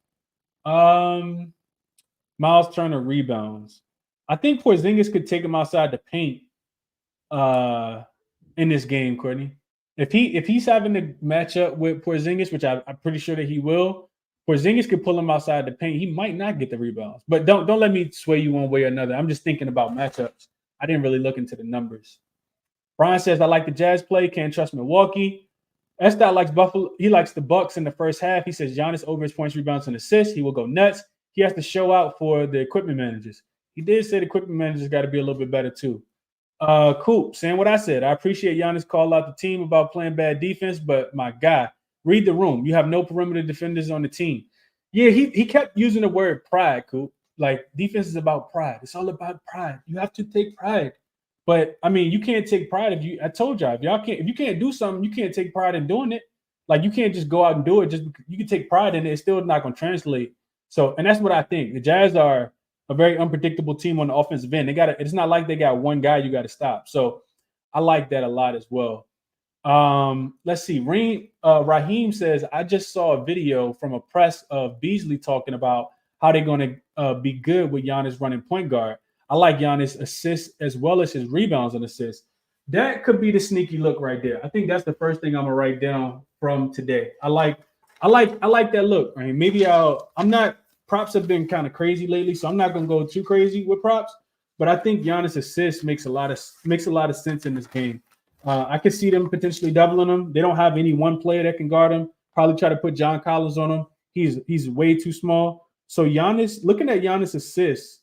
Miles Turner rebounds. I think Porzingis could take him outside the paint in this game, Courtney. If he's having to match up with Porzingis, which I'm pretty sure that he will, Porzingis could pull him outside the paint. He might not get the rebounds. But don't let me sway you one way or another. I'm just thinking about matchups. I didn't really look into the numbers. Brian says, I like the Jazz play. Can't trust Milwaukee. Estai likes Buffalo. He likes the Bucks in the first half. He says Giannis over his points, rebounds, and assists. He will go nuts. He has to show out for the equipment managers. He did say the equipment managers got to be a little bit better too. Cool. Saying what I said. I appreciate Giannis call out the team about playing bad defense, but my guy, read the room. You have no perimeter defenders on the team. Yeah, he kept using the word pride, Coop. Like, defense is about pride. It's all about pride. You have to take pride. But I mean, you can't take pride I told y'all, if you can't do something, you can't take pride in doing it. Like, you can't just go out and do it. You can take pride in it. It's still not going to translate. So, and that's what I think. The Jazz are a very unpredictable team on the offensive end. It's not like they got one guy you got to stop. So I like that a lot as well. Let's see. Raheem says, I just saw a video from a press of Beasley talking about how they're going to be good with Giannis running point guard. I like Giannis assists as well as his rebounds and assists. That could be the sneaky look right there. I think that's the first thing I'm gonna write down from today. I like that look. Right? Maybe props have been kind of crazy lately, so I'm not gonna go too crazy with props. But I think Giannis assists makes a lot of sense in this game. I could see them potentially doubling him. They don't have any one player that can guard him. Probably try to put John Collins on him. He's way too small. So looking at Giannis assists,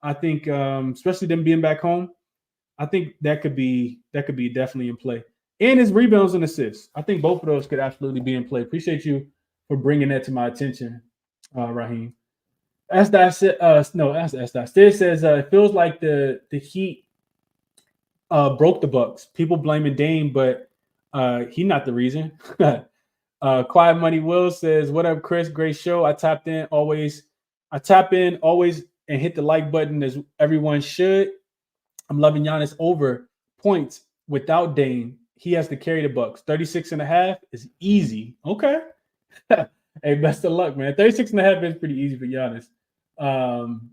I think, especially them being back home, I think that could be definitely in play. And his rebounds and assists, I think both of those could absolutely be in play. Appreciate you for bringing that to my attention, Raheem. As I said, Sid says it feels like the Heat broke the Bucks. People blaming Dame, but he's not the reason. Quiet Money Will says, "What up, Chris? Great show. I tap in always, and hit the like button as everyone should. I'm loving Giannis over points without Dame. He has to carry the Bucks. 36.5 is easy. Okay. Hey, best of luck, man. 36.5 is pretty easy for Giannis.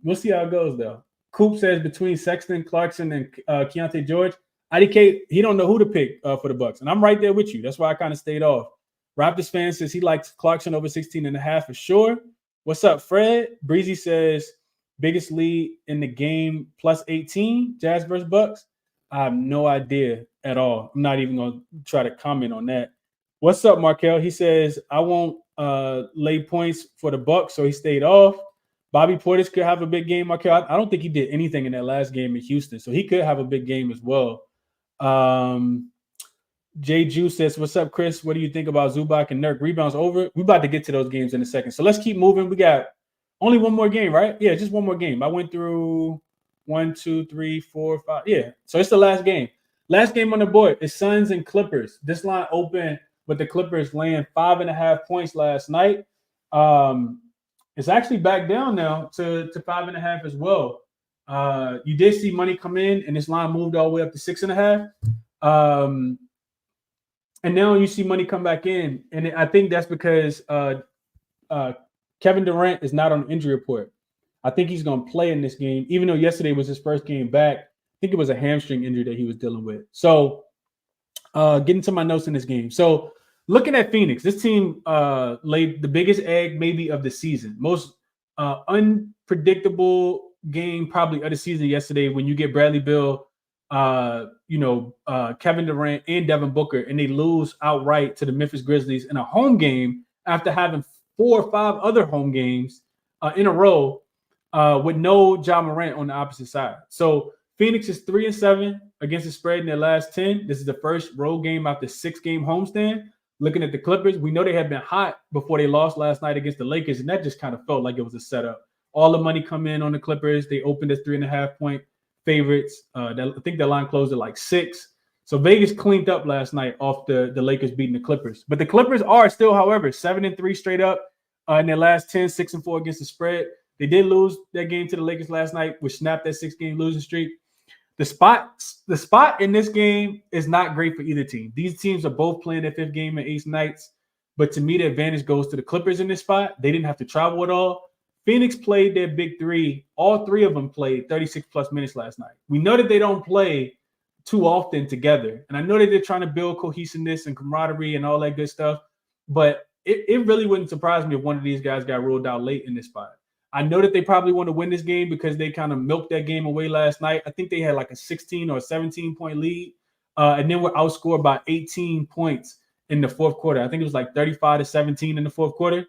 We'll see how it goes, though. Coop says between Sexton, Clarkson, and Keontae George, IDK, he don't know who to pick for the Bucks. And I'm right there with you. That's why I kind of stayed off. Raptors fan says he likes Clarkson over 16.5 for sure. What's up, Fred? Breezy says biggest lead in the game plus 18, Jazz versus Bucks. I have no idea at all. I'm not even going to try to comment on that. What's up, Markel? He says, I won't lay points for the Bucks, so he stayed off. Bobby Portis could have a big game, Markel. I don't think he did anything in that last game in Houston, so he could have a big game as well. Jay Ju says, what's up, Chris? What do you think about Zubac and Nurk? Rebounds over? We're about to get to those games in a second. So let's keep moving. We got only one more game, right? Yeah, just one more game. I went through 1, 2, 3, 4, 5. Yeah, so it's the last game. Last game on the board is Suns and Clippers. This line opened with the Clippers laying 5.5 points last night. It's actually back down now to 5.5 as well. You did see money come in, and this line moved all the way up to 6.5. And now you see money come back in, and I think that's because Kevin Durant is not on the injury report. I think he's going to play in this game, even though yesterday was his first game back. I think it was a hamstring injury that he was dealing with. So getting to my notes in this game. So looking at Phoenix, this team laid the biggest egg maybe of the season. Most unpredictable game probably of the season yesterday when you get Bradley Beal, Kevin Durant and Devin Booker, and they lose outright to the Memphis Grizzlies in a home game after having 4 or 5 other home games in a row with no Ja Morant on the opposite side. So Phoenix is 3-7 against the spread in their last 10. This is the first road game after 6-game homestand. Looking at the Clippers, we know they had been hot before they lost last night against the Lakers, and that just kind of felt like it was a setup. All the money come in on the Clippers. They opened as 3.5-point favorites. I think the line closed at like 6. So Vegas cleaned up last night off the Lakers beating the Clippers. But the Clippers are still, however, 7-3 straight up in their last 10, 6-4 against the spread. They did lose that game to the Lakers last night, which snapped that 6-game losing streak. The spot in this game is not great for either team. These teams are both playing their 5th game in 8 nights. But to me, the advantage goes to the Clippers in this spot. They didn't have to travel at all. Phoenix played their big 3. All 3 of them played 36-plus minutes last night. We know that they don't play too often together. And I know that they're trying to build cohesiveness and camaraderie and all that good stuff. But it really wouldn't surprise me if one of these guys got ruled out late in this spot. I know that they probably want to win this game because they kind of milked that game away last night. I think they had like a 16 or 17-point lead. And then were outscored by 18 points in the fourth quarter. I think it was like 35-17 in the fourth quarter.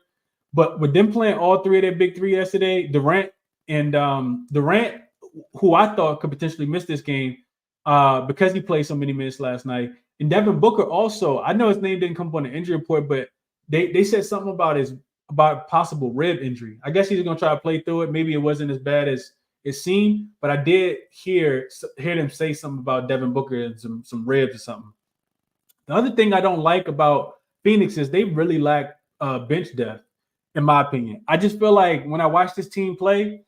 But with them playing all 3 of their big 3 yesterday, Durant, who I thought could potentially miss this game because he played so many minutes last night. And Devin Booker also, I know his name didn't come up on the injury report, but they said something about possible rib injury. I guess he's going to try to play through it. Maybe it wasn't as bad as it seemed, but I did hear them say something about Devin Booker and some ribs or something. The other thing I don't like about Phoenix is they really lack bench depth, in my opinion. I just feel like when I watch this team play,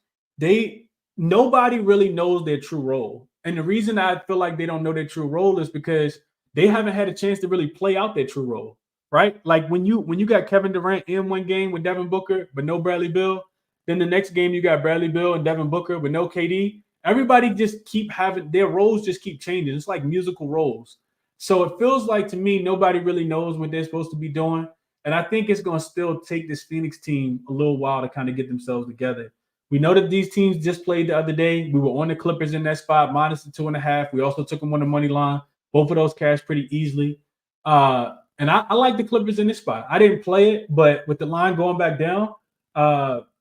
nobody really knows their true role. And the reason I feel like they don't know their true role is because they haven't had a chance to really play out their true role, right? Like when you got Kevin Durant in one game with Devin Booker, but no Bradley Beal, then the next game you got Bradley Beal and Devin Booker with no KD. Everybody just keep having their roles just keep changing. It's like musical roles. So it feels like to me, nobody really knows what they're supposed to be doing. And I think it's going to still take this Phoenix team a little while to kind of get themselves together. We know that these teams just played the other day. We were on the Clippers in that spot, minus the 2.5. We also took them on the money line. Both of those cashed pretty easily. And I like the Clippers in this spot. I didn't play it, but with the line going back down,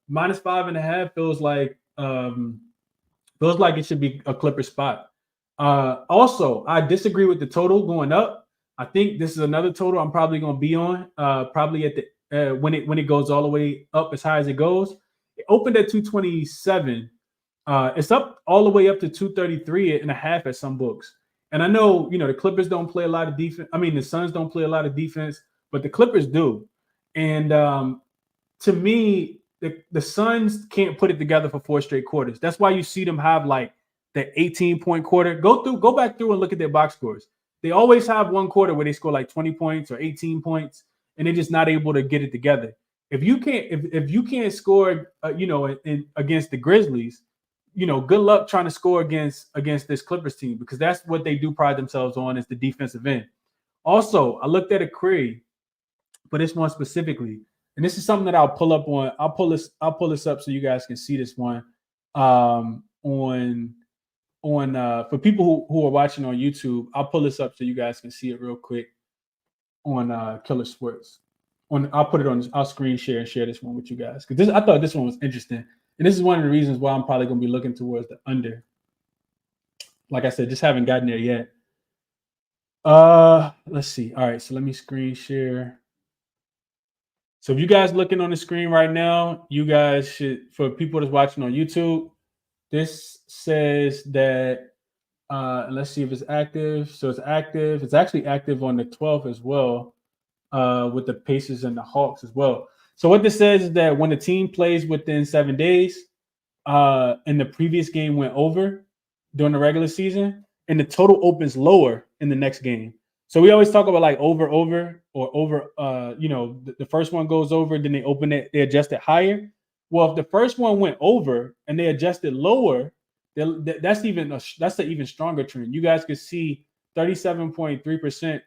minus 5.5 feels like it should be a Clipper spot. Also, I disagree with the total going up. I think this is another total I'm probably going to be on. Probably at the when it goes all the way up as high as it goes. It opened at 227. It's up all the way up to 233.5 at some books. And I know, the Clippers don't play a lot of defense. I mean, the Suns don't play a lot of defense, but the Clippers do. And to me, the Suns can't put it together for 4 straight quarters. That's why you see them have like that 18-point quarter. Go back through and look at their box scores. They always have one quarter where they score like 20 points or 18 points, and they're just not able to get it together. If you can't score, against the Grizzlies, good luck trying to score against this Clippers team, because that's what they do pride themselves on, is the defensive end. Also, I looked at a query for this one specifically, and this is something that I'll pull up on. I'll pull this up so you guys can see this one on for people who are watching on YouTube. I'll pull this up so you guys can see it real quick on Killer Sports. I'll put it on. I'll screen share and share this one with you guys, because I thought this one was interesting, and this is one of the reasons why I'm probably going to be looking towards the under. Like I said, just haven't gotten there yet. Let's see. All right, so let me screen share. So if you guys looking on the screen right now, you guys should, for people that's watching on YouTube, this says that, let's see if it's active. So it's active. It's actually active on the 12th as well, with the Pacers and the Hawks as well. So what this says is that when the team plays within 7 days, and the previous game went over during the regular season, and the total opens lower in the next game. So we always talk about like over, or over, the first one goes over, then they open it, they adjust it higher. Well, if the first one went over and they adjusted lower, that's an even stronger trend. You guys can see 37.3%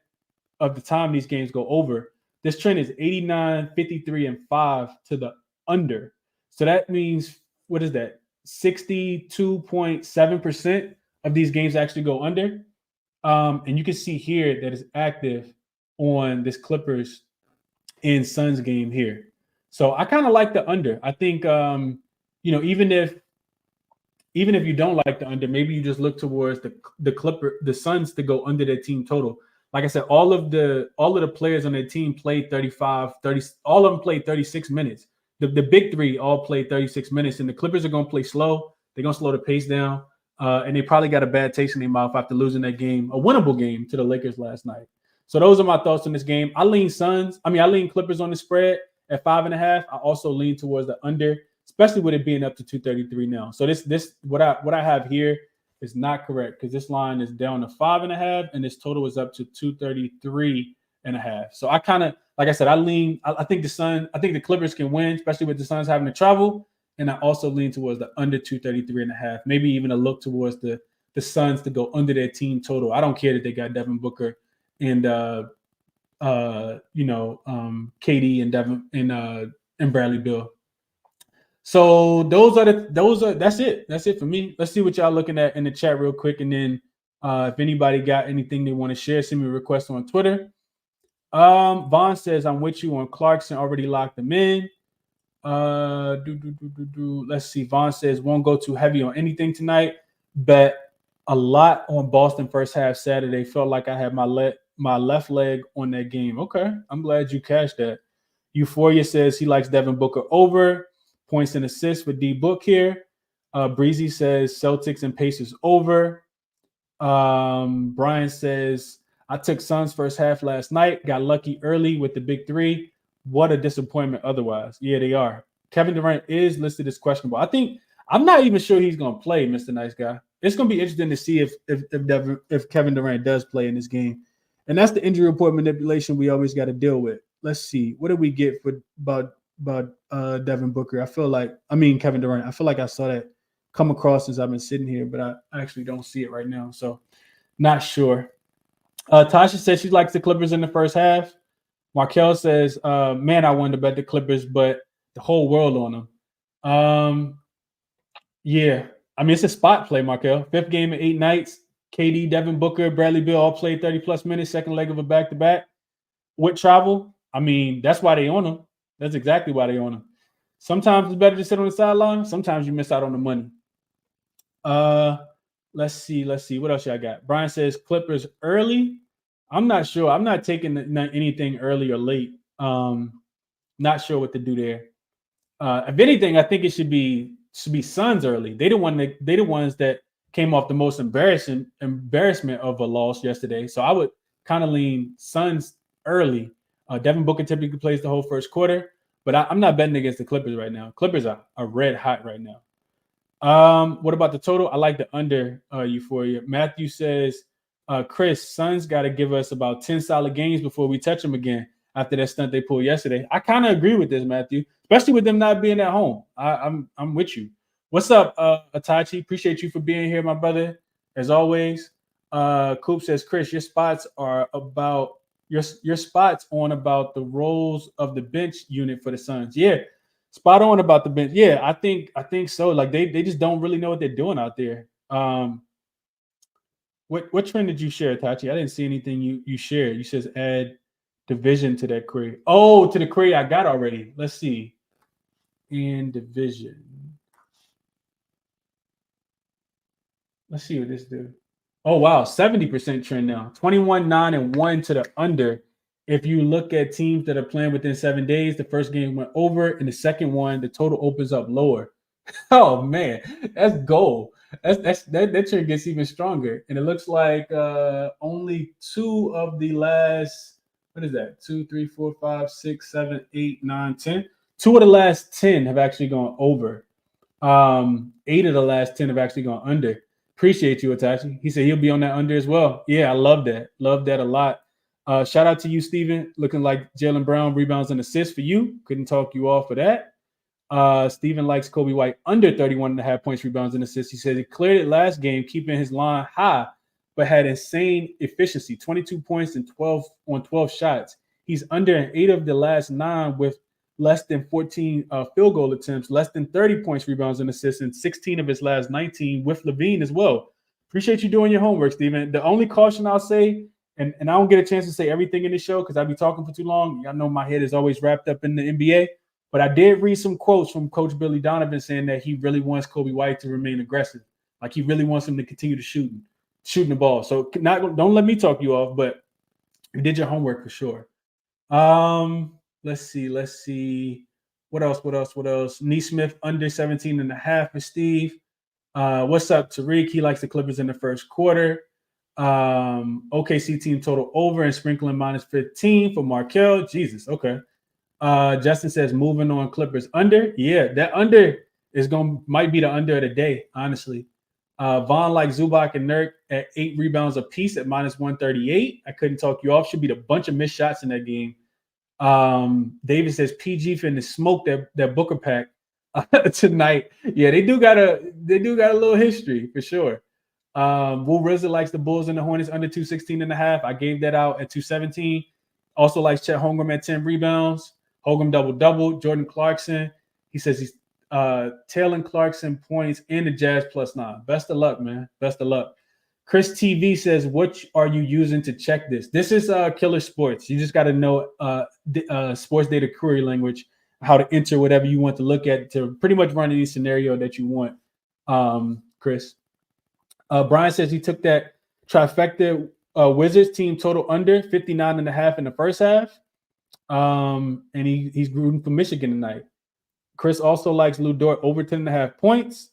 of the time these games go over. This trend is 89, 53, and 5 to the under. So that means, what is that? 62.7% of these games actually go under. And you can see here that it's active on this Clippers and Suns game here. So I kind of like the under. I think, even if you don't like the under, maybe you just look towards the Suns to go under their team total. Like I said, all of the players on their team played 35, 30. All of them played 36 minutes. The big three all played 36 minutes, and the Clippers are going to play slow. They're going to slow the pace down. And they probably got a bad taste in their mouth after losing that game, a winnable game, to the Lakers last night. So those are my thoughts on this game. I lean Clippers on the spread at 5.5. I also lean towards the under, especially with it being up to 233 now. So this what I have here is not correct, because this line is down to 5.5, and this total is up to 233.5. So I kind of, like I said, I think the Clippers can win, especially with the Suns having to travel. And I also lean towards the under 233.5, maybe even a look towards the Suns to go under their team total. I don't care that they got Devin Booker and KD and Devin and Bradley Beal. So that's it. That's it for me. Let's see what y'all looking at in the chat real quick, and then if anybody got anything they want to share, send me a request on Twitter. Vaughn says, I'm with you on Clarkson, already locked them in. Let's see. Vaughn says, won't go too heavy on anything tonight. Bet a lot on Boston first half Saturday. Felt like I had my left leg on that game. Okay, I'm glad you cashed that. Euphoria says he likes Devin Booker over. Points and assists for D Book here. Breezy says Celtics and Pacers over. Brian says, I took Suns first half last night. Got lucky early with the big three. What a disappointment otherwise. Yeah, they are. Kevin Durant is listed as questionable. I'm not even sure he's going to play, Mr. Nice Guy. It's going to be interesting to see if Kevin Durant does play in this game. And that's the injury report manipulation we always got to deal with. Let's see. What did we get for about Devin Booker? Kevin Durant. I feel like I saw that come across since I've been sitting here, but I actually don't see it right now. So not sure. Tasha says she likes the Clippers in the first half. Markel says, man, I wanted to bet the Clippers, but the whole world on them. Yeah. It's a spot play, Markel. 5th game in 8 nights. KD, Devin Booker, Bradley Beal all played 30-plus minutes, second leg of a back-to-back. With travel, that's why they own them. That's exactly why they own them. Sometimes it's better to sit on the sideline. Sometimes you miss out on the money. Let's see. What else I got? Brian says Clippers early. I'm not sure. I'm not taking anything early or late. Not sure what to do there. If anything, I think it should be Suns early. They the ones that came off the most embarrassment of a loss yesterday. So I would kind of lean Suns early. Devin Booker typically plays the whole first quarter, but I'm not betting against the Clippers right now. Clippers are red hot right now. What about the total? I like the under Euphoria. Matthew says, Chris, Suns got to give us about 10 solid games before we touch them again after that stunt they pulled yesterday. I kind of agree with this, Matthew, especially with them not being at home. I'm with you. What's up, Atachi? Appreciate you for being here, my brother. As always. Coop says, Chris, your spots are about your spots on about the roles of the bench unit for the Suns. Yeah, spot on about the bench. Yeah, I think so. Like they just don't really know what they're doing out there. What trend did you share, Tachi? I didn't see anything you shared. You says add division to that query. Oh, to the query I got already. Let's see. In division. Let's see what this do. Oh wow, 70% trend now. 21, 9, and 1 to the under. If you look at teams that are playing within 7 days, the first game went over, and the second one, the total opens up lower. Oh man, that's gold. That trend gets even stronger. And it looks like only 2 of the last, what is that? 2, 3, 4, 5, 6, 7, 8, 9, 10. 2 of the last 10 have actually gone over. 8 of the last 10 have actually gone under. Appreciate you, Atachi. He said he'll be on that under as well. Yeah, I love that. Love that a lot. Shout out to you, Steven. Looking like Jaylen Brown rebounds and assists for you. Couldn't talk you off for that. Steven likes Kobe White under 31.5 points, rebounds, and assists. He said he cleared it last game, keeping his line high, but had insane efficiency, 22 points and 12 on 12 shots. He's under in 8 of the last 9 with less than 14 field goal attempts, less than 30 points, rebounds, and assists, and 16 of his last 19 with Levine as well. Appreciate you doing your homework, Steven. The only caution I'll say, and I don't get a chance to say everything in the show because I'll be talking for too long. I know my head is always wrapped up in the NBA, but I did read some quotes from Coach Billy Donovan saying that he really wants Kobe White to remain aggressive. Like he really wants him to continue to shooting the ball. So don't let me talk you off, but you did your homework for sure. Let's see. What else? Neesmith under 17.5 for Steve. What's up, Tariq? He likes the Clippers in the first quarter. OKC team total over and sprinkling minus 15 for Markel. Jesus, okay. Justin says moving on Clippers under. Yeah, that under might be the under of the day, honestly. Vaughn like Zubac and Nurk at 8 rebounds apiece at minus 138. I couldn't talk you off. Should be a bunch of missed shots in that game. David says PG finna smoke that Booker pack tonight. Yeah, they do got a little history for sure. Will Rizzo likes the Bulls and the Hornets under 216.5. I gave that out at 217. Also likes Chet Holmgren at 10 rebounds. Holmgren double. Jordan Clarkson. He says he's tailing Clarkson points and the Jazz +9. Best of luck, man. Best of luck. Chris TV says, what are you using to check this? This is Killer Sports. You just got to know sports data query language, how to enter whatever you want to look at to pretty much run any scenario that you want, Chris. Brian says he took that trifecta Wizards team total under 59.5 in the first half. And he's rooting for Michigan tonight. Chris also likes Lou Dort over 10.5 points.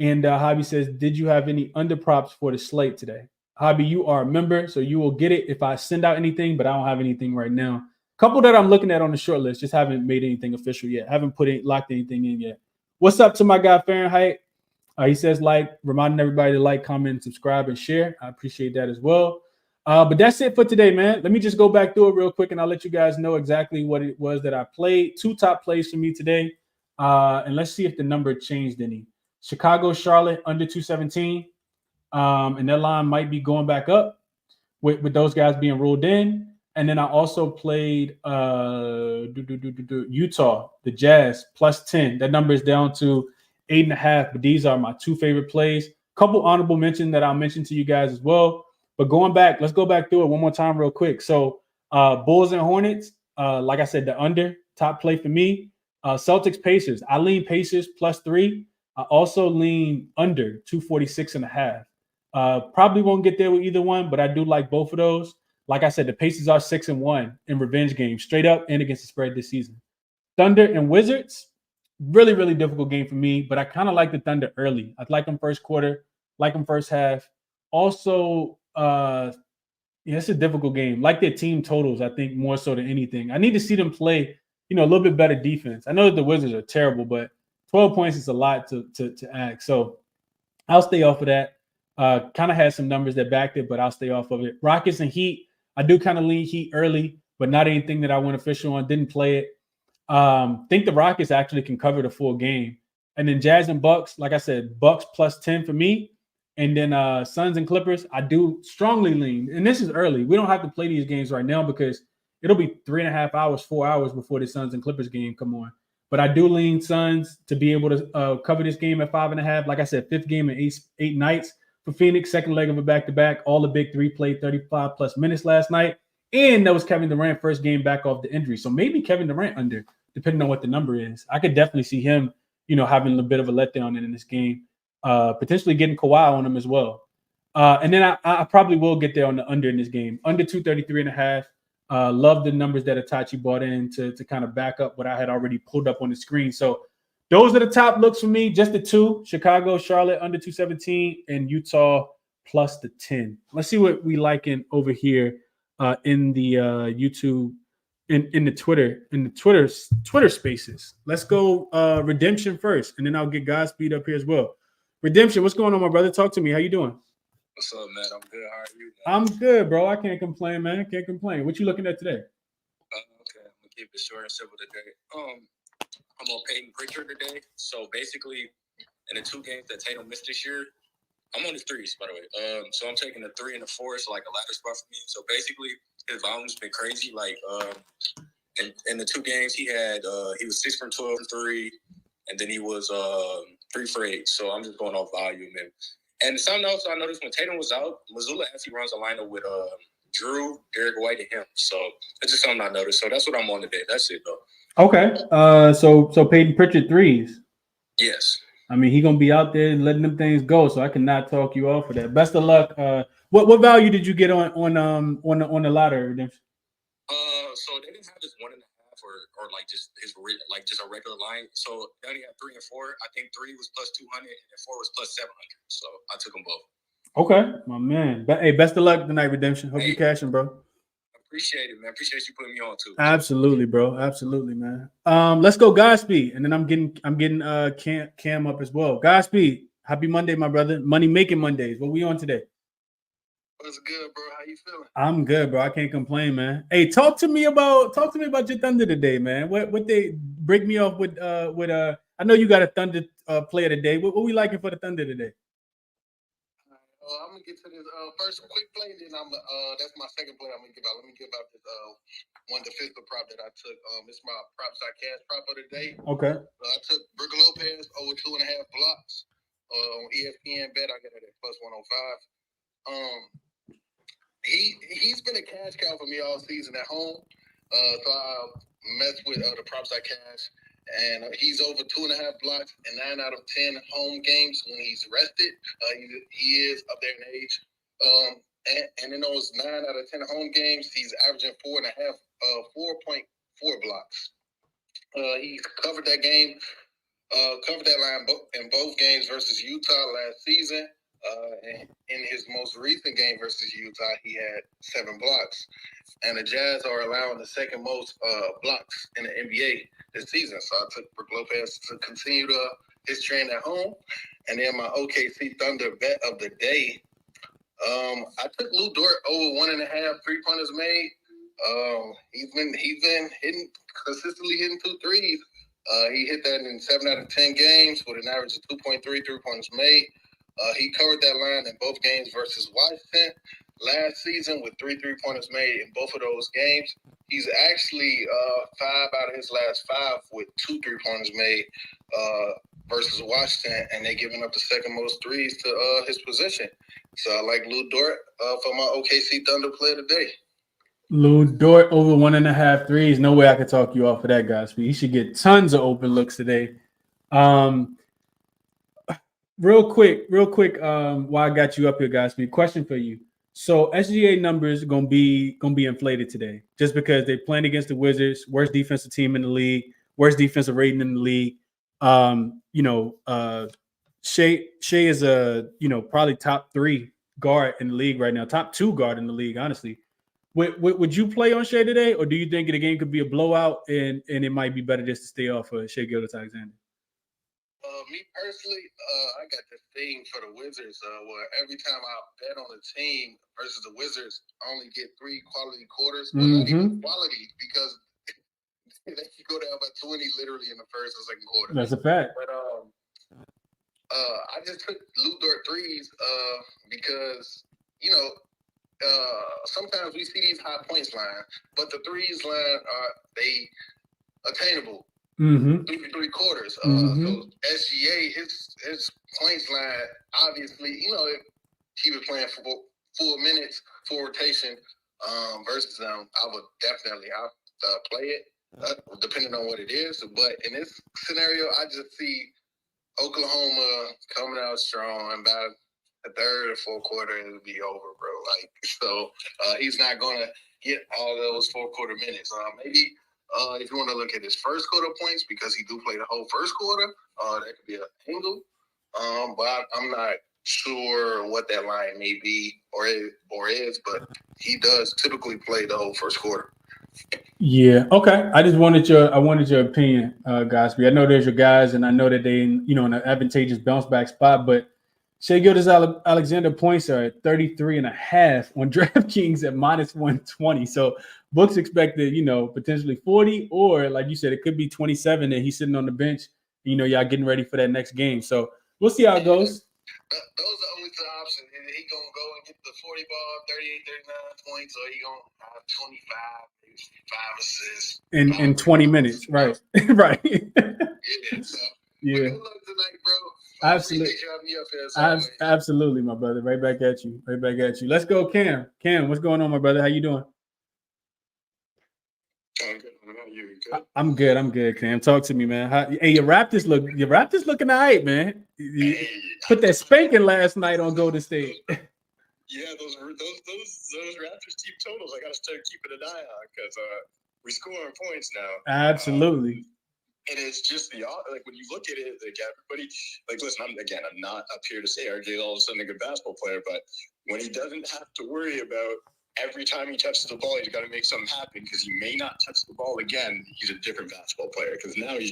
And Hobby says, did you have any under props for the slate today? Hobby, you are a member, so you will get it if I send out anything, but I don't have anything right now. A couple that I'm looking at on the short list, just haven't made anything official yet. Haven't locked anything in yet. What's up to my guy Fahrenheit? He says reminding everybody to like, comment, and subscribe and share. I appreciate that as well. But that's it for today, man. Let me just go back through it real quick, and I'll let you guys know exactly what it was that I played. 2 top plays for me today. And let's see if the number changed any. Chicago, Charlotte under 217. And that line might be going back up with those guys being ruled in. And then I also played Utah, the Jazz, +10. That number is down to 8.5. But these are my 2 favorite plays. Couple honorable mentions that I'll mention to you guys as well. But going back, let's go back through it one more time real quick. So Bulls and Hornets, like I said, the under, top play for me. Celtics, Pacers. I lean Pacers +3. I also lean under 246.5. Probably won't get there with either one, but I do like both of those. Like I said, the Pacers are 6-1 in revenge games, straight up and against the spread this season. Thunder and Wizards, really, really difficult game for me, but I kind of like the Thunder early. I like them first quarter, like them first half. Also, it's a difficult game. Like their team totals, I think, more so than anything. I need to see them play, a little bit better defense. I know that the Wizards are terrible, but 12 points is a lot to ask. So I'll stay off of that. Kind of had some numbers that backed it, but I'll stay off of it. Rockets and Heat. I do kind of lean Heat early, but not anything that I went official on. Didn't play it. Think the Rockets actually can cover the full game. And then Jazz and Bucks, like I said, Bucks plus 10 for me. And then Suns and Clippers, I do strongly lean. And this is early. We don't have to play these games right now because it'll be 3.5 hours, 4 hours before the Suns and Clippers game come on. But I do lean Suns to be able to cover this game at 5.5. Like I said, fifth game in eight nights for Phoenix, second leg of a back-to-back. All the big three played 35-plus minutes last night. And that was Kevin Durant first game back off the injury. So maybe Kevin Durant under, depending on what the number is. I could definitely see him, having a bit of a letdown in this game. Potentially getting Kawhi on him as well. And then I probably will get there on the under in this game. Under 233.5. Love the numbers that Itachi brought in to kind of back up what I had already pulled up on the screen. So those are the top looks for me. Just the two: Chicago, Charlotte under 217, and Utah plus the 10. Let's see what we liking over here in the YouTube, in the Twitter spaces. Let's go Redemption first, and then I'll get Godspeed up here as well. Redemption, what's going on, my brother? Talk to me. How you doing? What's up, man? I'm good. How are you, man? I'm good, bro. I can't complain, man. Can't complain. What you looking at today? Okay, I'm gonna keep it short and simple today. I'm on Peyton Pritchard today. So basically, in the two games that Tatum missed this year, I'm on the threes, by the way. So I'm taking the 3 and the 4. It's like a ladder spot for me. So basically, his volume's been crazy. Like, in the two games he was 6 from 12 from 3, and then he was 3 for 8. So I'm just going off volume. And something else I noticed when Tatum was out, Missoula actually runs a lineup with Drew, Derek White, and him. So it's just something I noticed. So that's what I'm on today. That's it, though. Okay. So Peyton Pritchard threes. Yes. I mean, he gonna be out there letting them things go. So I cannot talk you off of that. Best of luck. What value did you get on the ladder, Redemption? So they didn't have this 1.5 or like just just a regular line. So they only had 3 and 4. I think 3 was plus 200 and 4 was plus 700. So I took them both. Okay, my man. Hey, best of luck tonight, Redemption. Hope you cashing, bro. Appreciate it, man. Appreciate you putting me on too. Absolutely, bro. Absolutely, man. Let's go Godspeed, and then I'm getting Cam up as well. Godspeed. Happy Monday, my brother. Money making Mondays. What we on today? What's good, bro? How you feeling? I'm good, bro. I can't complain, man. Hey, talk to me about your Thunder today, man. What they break me off with I know you got a Thunder player today. What we liking for the Thunder today? I'm gonna get to this first quick play, then that's my second play. I'm gonna give out. Let me give out this one defensive prop that I took. It's my props I cash prop of the day. Okay. I took Brook Lopez over 2.5 blocks on ESPN bet. I got it at plus 105. He's been a cash cow for me all season at home. So I messed with the props I cash. And he's over 2.5 blocks in 9 out of 10 home games when he's rested. He is up there in age. And in those 9 out of 10 home games, he's averaging 4.4 blocks. He covered that game, covered that line in both games versus Utah last season. And in his most recent game versus Utah, he had 7 blocks. And the Jazz are allowing the second most blocks in the NBA this season. So I took Brook Lopez to continue his trend at home. And then my OKC Thunder bet of the day, I took Lou Dort over 1.5 3-pointers made. He's been consistently hitting 2 threes. He hit that in 7 out of 10 games with an average of 2.3 3-pointers made. He covered that line in both games versus Washington last season with 3 3-pointers made in both of those games. He's actually 5 out of his last 5 with 2 3-pointers made versus Washington, and they're giving up the second most threes to his position. So I like Lou Dort for my OKC Thunder player today. Lou Dort over 1.5 threes. No way I could talk you off of that, guys. He should get tons of open looks today. Real quick, while I got you up here, guys, question for you. So SGA numbers gonna be inflated today just because they're playing against the Wizards, worst defensive team in the league, worst defensive rating in the league. Shea is a probably top 3 guard in the league right now, top 2 guard in the league, honestly. Would you play on Shea today, or do you think the game could be a blowout and it might be better just to stay off of Shea Gilgeous-Alexander? Me personally, I got this thing for the Wizards where every time I bet on a team versus the Wizards, I only get 3 quality quarters. Well, not even quality, because they can go down by 20 literally in the first or second quarter. That's a fact. But I just took Lou Dort threes because, you know, sometimes we see these high points line, but the threes line they attainable. Three quarters. So SGA, his points line, obviously, you know, if he was playing for full minutes, full rotation versus them, I would definitely play it, depending on what it is. But in this scenario, I just see Oklahoma coming out strong, and by the third or fourth quarter, it'll be over, bro. Like, so he's not going to get all those fourth quarter minutes. Maybe if you want to look at his first quarter points, because he do play the whole first quarter, that could be an angle. But I'm not sure what that line may be or is, but he does typically play the whole first quarter. Yeah. Okay. I wanted your opinion, Gosby. I know there's your guys, and I know that they, you know, in an advantageous bounce back spot. But Shai Gilgeous-Alexander points are at 33.5 on DraftKings at -120. So books expected, you know, potentially 40, or like you said, it could be 27, and he's sitting on the bench. You know, y'all getting ready for that next game. So we'll see how it goes. Those are the only two options. He going to go and get the 40 ball, 38, 39 points, or he going to have 25, maybe 5 assists. In 20 minutes, right. Right. Yeah, so, yeah. Good luck tonight, bro. Absolutely. Absolutely, my brother. Right back at you. Let's go, Cam. Cam, what's going on, my brother? How you doing? I'm good. How about you? Good? I'm good, Cam. Talk to me, man. Hey, your Raptors looking all right, man. You put that spanking last night on Golden State. Yeah, those Raptors team totals, I got to start keeping an eye on, because we score on points now. Absolutely. And it's just like when you look at it, like everybody, like, listen, I'm not up here to say RJ all of a sudden a good basketball player, but when he doesn't have to worry about every time he touches the ball, he's got to make something happen, because he may not touch the ball again. He's a different basketball player, because now we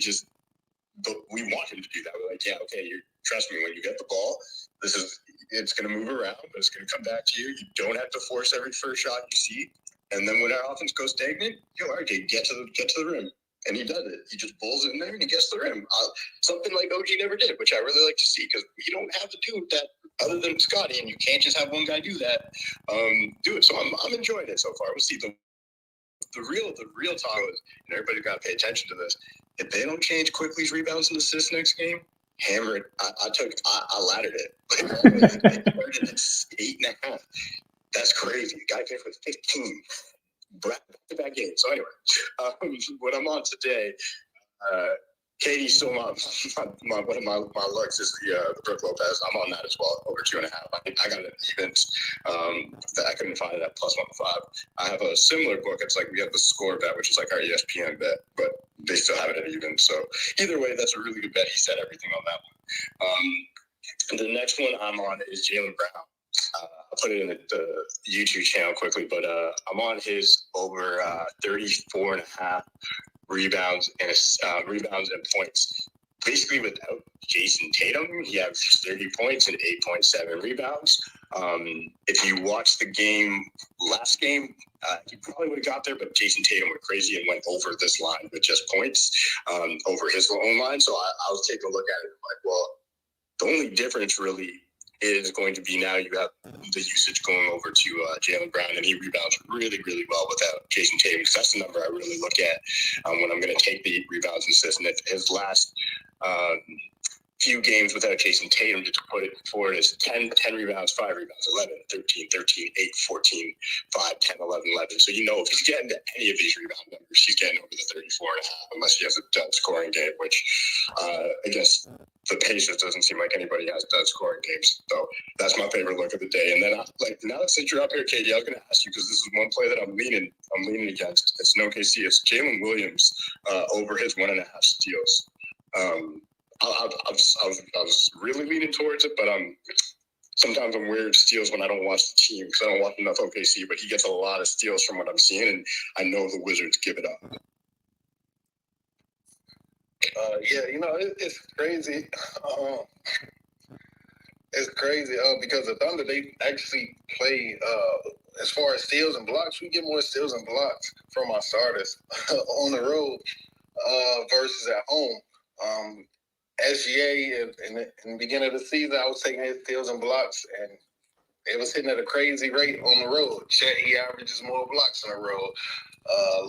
want him to do that. We're like, yeah, okay, trust me, when you get the ball, it's going to move around, but it's going to come back to you. You don't have to force every first shot you see. And then when our offense goes stagnant, RJ, get to the rim. And he does it. He just pulls it in there and he gets the rim. Something like OG never did, which I really like to see, because you don't have to do that other than Scotty, and you can't just have one guy do that. Do it. So I'm enjoying it so far. We'll see. The real talk is, and everybody's got to pay attention to this. If they don't change Quickly's rebounds and assists next game, hammer it. I laddered it. It started at 8.5. That's crazy. The guy played for 15. Back-to-back game. So anyway, what I'm on today, Katie's still one of my looks is the Brook Lopez. I'm on that as well, over 2.5. I got an event that I couldn't find it at +105. I have a similar book. It's like we have the score bet, which is like our ESPN bet, but they still have it at even. So either way, that's a really good bet. He said everything on that one. The next one I'm on is Jaylen Brown. I'll put it in the YouTube channel quickly, but I'm on his over 34.5 rebounds and points. Basically, without Jason Tatum, he averages 30 points and 8.7 rebounds. If you watch the last game, he probably would have got there, but Jason Tatum went crazy and went over this line with just points over his own line. So I was taking a look at it like, well, the only difference really is going to be now you have the usage going over to Jaylen Brown, and he rebounds really, really well without Jason Tatum, because that's the number I really look at when I'm going to take the rebounds and assists. And his last few games without Jason Tatum, to put it forward, is 10 rebounds, 5 rebounds, 11, 13, 8, 14, 5, 10, 11, 11. So, if he's getting to any of these rebound numbers, he's getting over the 34.5, unless he has a dud scoring game, which I guess the Pacers doesn't seem like anybody has dud scoring games. So that's my favorite look of the day. And then, now since you're up here, Katie, I was going to ask you, because this is one play that I'm leaning against. It's no KC. It's Jalen Williams over his 1.5 steals. I was really leaning towards it, but sometimes I'm weird steals when I don't watch the team, because I don't watch enough OKC, but he gets a lot of steals from what I'm seeing, and I know the Wizards give it up. Yeah, it's crazy. It's crazy because the Thunder, they actually play, as far as steals and blocks, we get more steals and blocks from our starters on the road versus at home. SGA, in the beginning of the season, I was taking his steals and blocks, and it was hitting at a crazy rate on the road. Chet, he averages more blocks on the road.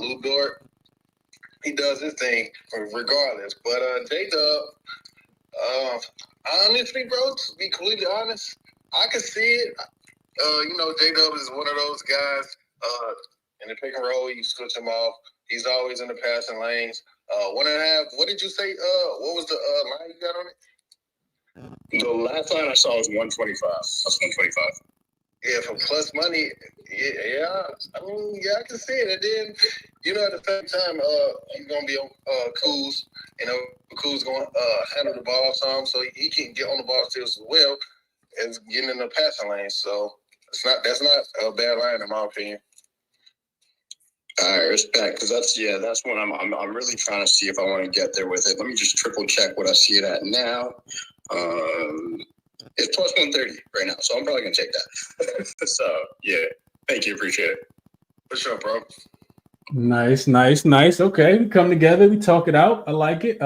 Lou Dort, he does his thing regardless. But J-Dub, honestly, bro, to be completely honest, I can see it. J-Dub is one of those guys in the pick and roll, you switch him off. He's always in the passing lanes. 1.5, what did you say? What was the line you got on it? The last line I saw was 125. That's 125. Yeah, for plus money, yeah. I mean, yeah, I can see it. And then, at the same time, he's gonna be on Kuz. Kuz gonna handle the ball some, so he can get on the ball still as well as getting in the passing lane. So that's not a bad line in my opinion. All right, respect, because that's what I'm really trying to see if I want to get there with it. Let me just triple check what I see it at now. It's plus 130 right now, so I'm probably gonna take that. So yeah, thank you, appreciate it. For sure, bro. Nice. Okay, we come together, we talk it out. I like it.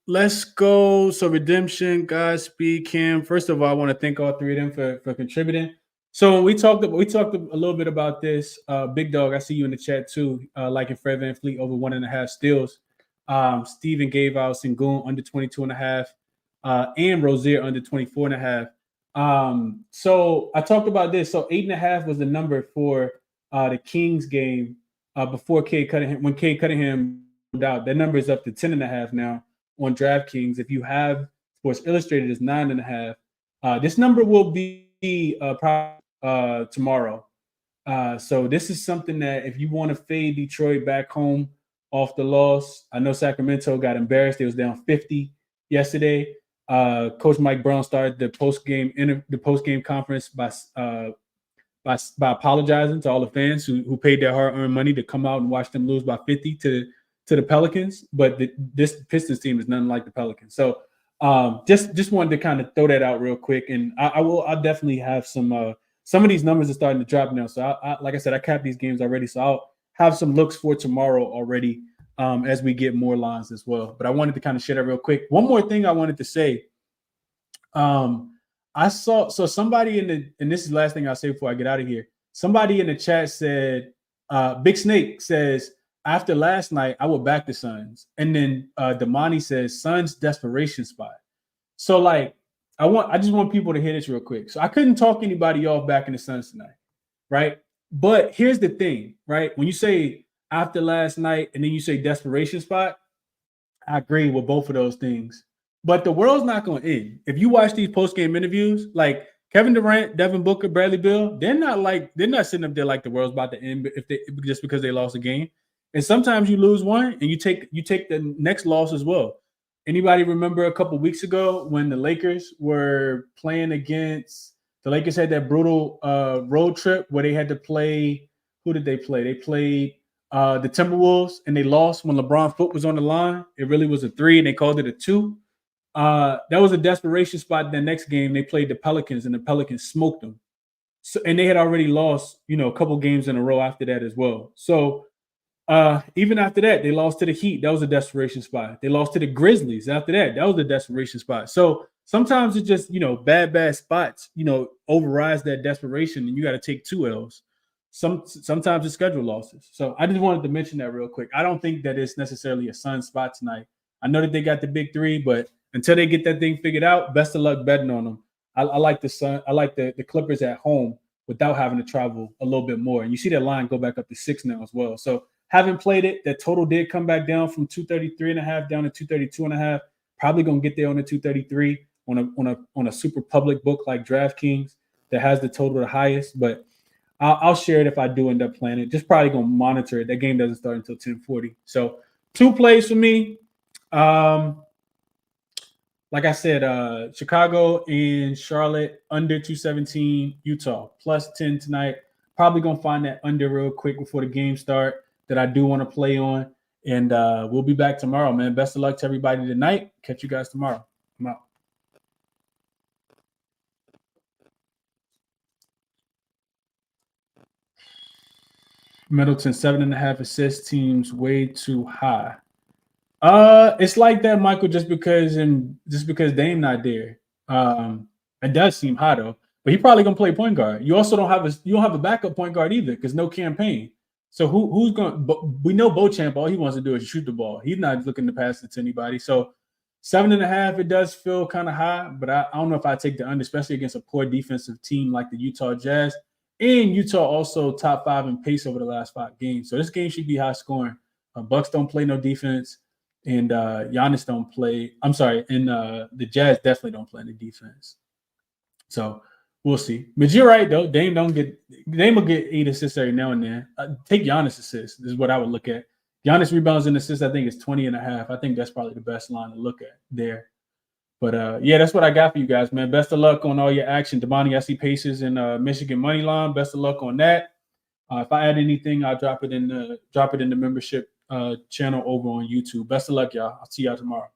Let's go. So redemption, Godspeed, Cam. First of all, I want to thank all three of them for contributing. So we talked a little bit about this. Big Dog, I see you in the chat too. Liking Fred VanVleet over 1.5 steals. Steven gave out Sengun under 22.5. And Rozier under 24.5. So I talked about this. So 8.5 was the number for the Kings game before Cade Cunningham. When Cade Cunningham out, that number is up to 10.5 now on DraftKings. If you have Sports Illustrated, it's 9.5. This number will be tomorrow. So this is something that if you want to fade Detroit back home off the loss, I know Sacramento got embarrassed. They was down 50 yesterday. Coach Mike Brown started the post game conference by apologizing to all the fans who paid their hard-earned money to come out and watch them lose by 50 to the Pelicans. But this Pistons team is nothing like the Pelicans. So just wanted to kind of throw that out real quick, and I'll definitely have some of these numbers are starting to drop now. So I like I said, I capped these games already, so I'll have some looks for tomorrow already. As we get more lines as well. But I wanted to kind of share that real quick. One more thing I wanted to say. I saw somebody and this is the last thing I'll say before I get out of here. Somebody in the chat said, Big Snake says, after last night, I will back the Suns. And then Damani says, Suns desperation spot. So like, I just want people to hear this real quick. So I couldn't talk anybody off backing the Suns tonight, right? But here's the thing, right? When you say after last night, and then you say desperation spot, I agree with both of those things. But the world's not going to end. If you watch these post-game interviews, like Kevin Durant, Devin Booker, Bradley Beal, they're not sitting up there like the world's about to end just because they lost a game. And sometimes you lose one and you take the next loss as well. Anybody remember a couple weeks ago when the Lakers were playing against the Lakers had that brutal road trip where they had to play. Who did they play? They played the Timberwolves, and they lost when LeBron's foot was on the line. It really was a 3, and they called it a 2. That was a desperation spot. The next game, they played the Pelicans, and the Pelicans smoked them. So, and they had already lost, a couple games in a row after that as well. So even after that, they lost to the Heat. That was a desperation spot. They lost to the Grizzlies after that. That was a desperation spot. So sometimes it's just, bad spots, overrides that desperation, and you got to take 2 L's. Sometimes it's schedule losses. So I just wanted to mention that real quick. I don't think that it's necessarily a Sun spot tonight. I know that they got the big 3, but until they get that thing figured out, best of luck betting on them. I like the Sun. I like the Clippers at home without having to travel a little bit more. And you see that line go back up to 6 now as well. So haven't played it. That total did come back down from 233.5 down to 232.5. Probably gonna get there on the 233 on a super public book like DraftKings that has the total the highest, but I'll share it if I do end up playing it. Just probably going to monitor it. That game doesn't start until 10:40. So 2 plays for me. Like I said, Chicago and Charlotte under 217, Utah plus 10 tonight. Probably going to find that under real quick before the game start that I do want to play on. And we'll be back tomorrow, man. Best of luck to everybody tonight. Catch you guys tomorrow. I'm out. Middleton, 7.5 assists, teams way too high. It's like that, Michael, just because Dame not there. It does seem high though. But he probably gonna play point guard. You also don't have a backup point guard either, because no campaign. So who's going? We know Beauchamp. All he wants to do is shoot the ball. He's not looking to pass it to anybody. So 7.5, it does feel kind of high, but I don't know if I take the under, especially against a poor defensive team like the Utah Jazz. And Utah also top 5 in pace over the last 5 games. So this game should be high scoring. Bucks don't play no defense, and Giannis don't play. I'm sorry, and the Jazz definitely don't play any defense. So we'll see. But you're right though. Dame will get 8 assists every now and then. Take Giannis assists. This is what I would look at. Giannis rebounds and assists, I think, is 20.5. I think that's probably the best line to look at there. But yeah, that's what I got for you guys, man. Best of luck on all your action. Damani, I see Pacers and Michigan money line. Best of luck on that. If I add anything, I'll drop it in the membership channel over on YouTube. Best of luck, y'all. I'll see y'all tomorrow.